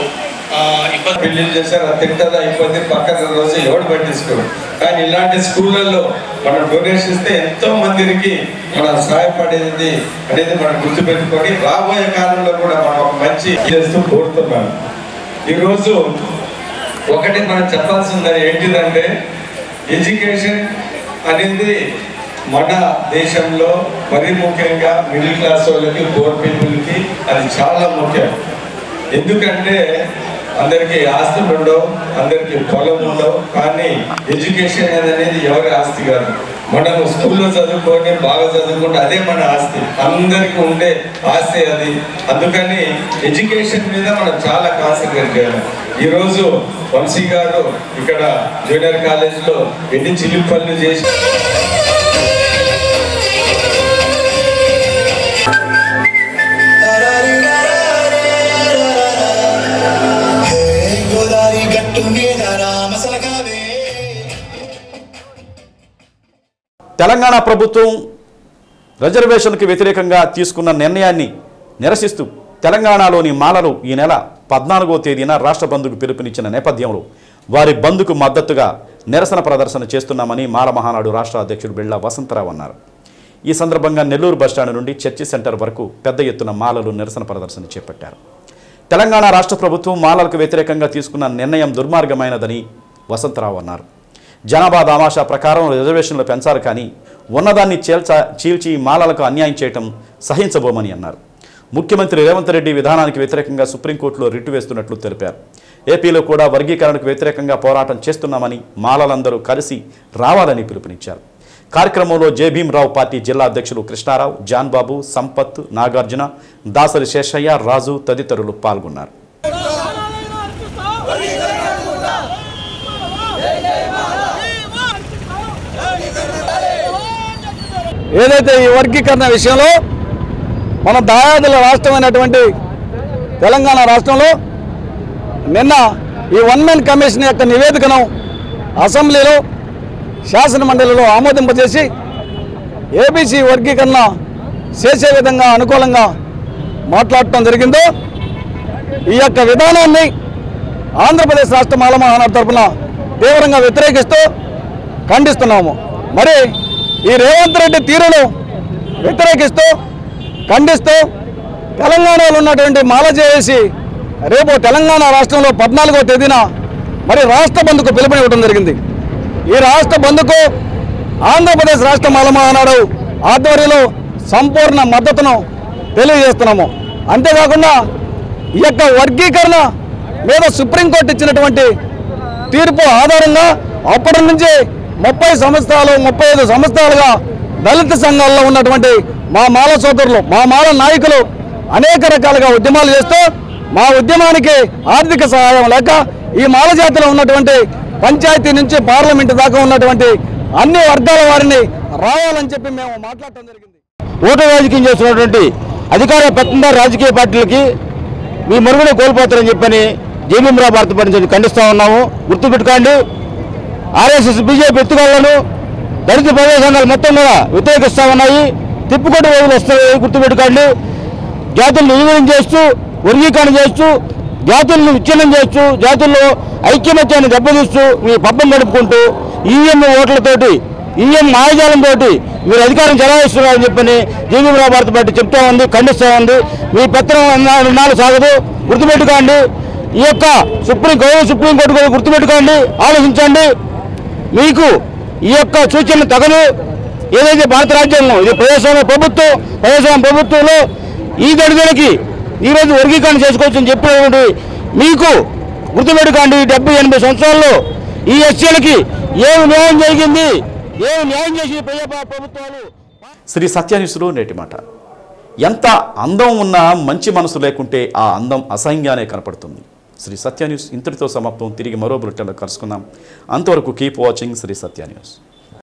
ఇబ్బంది
పెళ్లి చేశారు. అది తింటదా ఇబ్బంది పక్కన రోజు ఎవడు పట్టించుకోరు. కానీ ఇలాంటి స్కూళ్ళల్లో మనం డొనేషన్ ఇస్తే ఎంతో మందికి మనం సహాయపడేది అనేది మనం గుర్తుపెట్టుకొని రాబోయే కాలంలో కూడా మనం ఒక మంచి చేస్తూ కోరుతున్నాను. ఈరోజు ఒకటి మనం చెప్పాల్సింది ఏంటిదంటే ఎడ్యుకేషన్ అనేది మన దేశంలో మరీ ముఖ్యంగా మిడిల్ క్లాస్ వాళ్ళకి, పూర్ పీపుల్కి అది చాలా ముఖ్యం. ఎందుకంటే అందరికీ ఆస్తులు ఉండవు, అందరికీ పొలం ఉండవు, కానీ ఎడ్యుకేషన్ అనేది ఎవరి ఆస్తి కాదు. మనము స్కూల్లో చదువుకొని బాగా చదువుకుంటే అదే మన ఆస్తి, అందరికీ ఉండే ఆస్తి అది. అందుకని ఎడ్యుకేషన్ మీద మనం చాలా కాన్సన్ట్రేట్ చేయాలి. ఈరోజు వంశీ గారు ఇక్కడ జూనియర్ కాలేజ్లో ఎన్ని చిలిపి పనులు చేసి
తెలంగాణ ప్రభుత్వం రిజర్వేషన్కి వ్యతిరేకంగా తీసుకున్న నిర్ణయాన్ని నిరసిస్తూ తెలంగాణలోని మాలలు ఈ నెల 14వ తేదీన రాష్ట్ర బంద్కు పిలుపునిచ్చిన నేపథ్యంలో వారి బంద్కు మద్దతుగా నిరసన ప్రదర్శన చేస్తున్నామని మాల మహానాడు రాష్ట్ర అధ్యక్షుడు బిళ్ళ వసంతరావు అన్నారు. ఈ సందర్భంగా నెల్లూరు బస్టాండ్ నుండి చర్చి సెంటర్ వరకు పెద్ద ఎత్తున మాలలు నిరసన ప్రదర్శన చేపట్టారు. తెలంగాణ రాష్ట్ర ప్రభుత్వం మాలలకు వ్యతిరేకంగా తీసుకున్న నిర్ణయం దుర్మార్గమైనదని వసంతరావు అన్నారు. జనాభా దామాషా ప్రకారం రిజర్వేషన్లు పెంచారు, కానీ ఉన్నదాన్ని చీల్చి మాలలకు అన్యాయం చేయటం సహించబోమని అన్నారు. ముఖ్యమంత్రి రేవంత్ రెడ్డి విధానానికి వ్యతిరేకంగా సుప్రీంకోర్టులో రిట్టు వేస్తున్నట్లు తెలిపారు. ఏపీలో కూడా వర్గీకరణకు వ్యతిరేకంగా పోరాటం చేస్తున్నామని, మాలలందరూ కలిసి రావాలని పిలుపునిచ్చారు. కార్యక్రమంలో జే భీమరావు పార్టీ జిల్లా అధ్యక్షులు కృష్ణారావు, జాన్బాబు, సంపత్, నాగార్జున, దాసరి శేషయ్య, రాజు తదితరులు పాల్గొన్నారు.
ఏదైతే ఈ వర్గీకరణ విషయంలో మన దాయాదుల రాష్ట్రమైనటువంటి తెలంగాణ రాష్ట్రంలో నిన్న ఈ వన్ మ్యాన్ కమిషన్ యొక్క నివేదికను అసెంబ్లీలో, శాసనమండలిలో ఆమోదింపజేసి ఏబీసీ వర్గీకరణ చేసే విధంగా అనుకూలంగా మాట్లాడటం జరిగిందో, ఈ యొక్క విధానాన్ని ఆంధ్రప్రదేశ్ రాష్ట్ర మాల మహానాడు తరఫున తీవ్రంగా వ్యతిరేకిస్తూ ఖండిస్తున్నాము. మరి ఈ రేవంత్ రెడ్డి తీరును వ్యతిరేకిస్తూ ఖండిస్తూ తెలంగాణలో ఉన్నటువంటి మాల జేఏసీ రేపు తెలంగాణ రాష్ట్రంలో 14వ తేదీన మరి రాష్ట్ర బంద్కు పిలుపునివ్వడం జరిగింది. ఈ రాష్ట్ర బంద్కు ఆంధ్రప్రదేశ్ రాష్ట్ర మాల మహానాడు ఆధ్వర్యంలో సంపూర్ణ మద్దతును తెలియజేస్తున్నాము. అంతేకాకుండా ఈ యొక్క వర్గీకరణ మీద సుప్రీంకోర్టు ఇచ్చినటువంటి తీర్పు ఆధారంగా అప్పటి నుంచి 35 సంవత్సరాలుగా దళిత సంఘాల్లో ఉన్నటువంటి మా మాల సోదరులు, మా మాల నాయకులు అనేక రకాలుగా ఉద్యమాలు చేస్తూ మా ఉద్యమానికి ఆర్థిక సహాయం లేక ఈ మాల జాతిలో ఉన్నటువంటి పంచాయతీ నుంచి పార్లమెంటు దాకా ఉన్నటువంటి అన్ని వర్గాల వారిని రావాలని చెప్పి మేము మాట్లాడటం జరిగింది.
ఓటు రాజకీయం చేస్తున్నటువంటి అధికార పెత్తందారు రాజకీయ పార్టీలకి మీ మరుగున కోల్పోతారని చెప్పని జేబీఎంరావు భారత పరిస్థితిని ఖండిస్తూ ఉన్నాము. గుర్తుపెట్టుకోండి, ఆర్ఎస్ఎస్, బీజేపీ ఎత్తుగాళ్లను దళిత ప్రజా సంఘాలు మొత్తం కూడా వ్యతిరేకిస్తూ ఉన్నాయి. తిప్పుకొట్టు రోజులు వస్తాయి. గుర్తుపెట్టుకోండి, జాతులను నిర్వీర్యం చేస్తూ, వర్గీకరణ చేస్తూ జాతులను విచ్ఛిన్నం చేస్తూ జాతుల్లో ఐక్యమత్యాన్ని దెబ్బతీస్తూ మీ పబ్బం గడుపుకుంటూ ఈవీఎం ఓట్లతోటి ఈవీఎం మాయాజాలంతో మీరు అధికారం చెలాయిస్తున్నారని చెప్పని జీవీఎంరావు భారత పార్టీ చెప్తా ఉంది, ఖండిస్తూ ఉంది. మీ పెత్తనం నాలు సాగదు, గుర్తుపెట్టుకోండి. ఈ యొక్క సుప్రీంకోర్టు కూడా గుర్తుపెట్టుకోండి, ఆలోచించండి. మీకు ఈ యొక్క సూచనలు తగదు. ఏదైతే భారత రాజ్యాంగం ఇది ప్రజాస్వామ్య ప్రభుత్వంలో ఈ గడుగులకి ఈరోజు వర్గీకరణ చేసుకోవచ్చని చెప్పినటువంటి మీకు గుర్తుపెట్టుకోండి. 70-80 సంవత్సరాల్లో ఈ ఎస్సీలకి ఏమి న్యాయం జరిగింది, ఏమి న్యాయం చేసి ప్రభుత్వాలు.
శ్రీ సత్యన్యూస్లో నేటి మాట. ఎంత అందం ఉన్నా మంచి మనసు లేకుంటే ఆ అందం అసహ్యంగానే కనపడుతుంది. శ్రీ సత్య న్యూస్ ఇంతటితో సమాప్తం. తిరిగి మరో బులెటిన్లో కలుసుకుందాం. అంతవరకు కీప్ వాచింగ్ శ్రీ సత్య న్యూస్.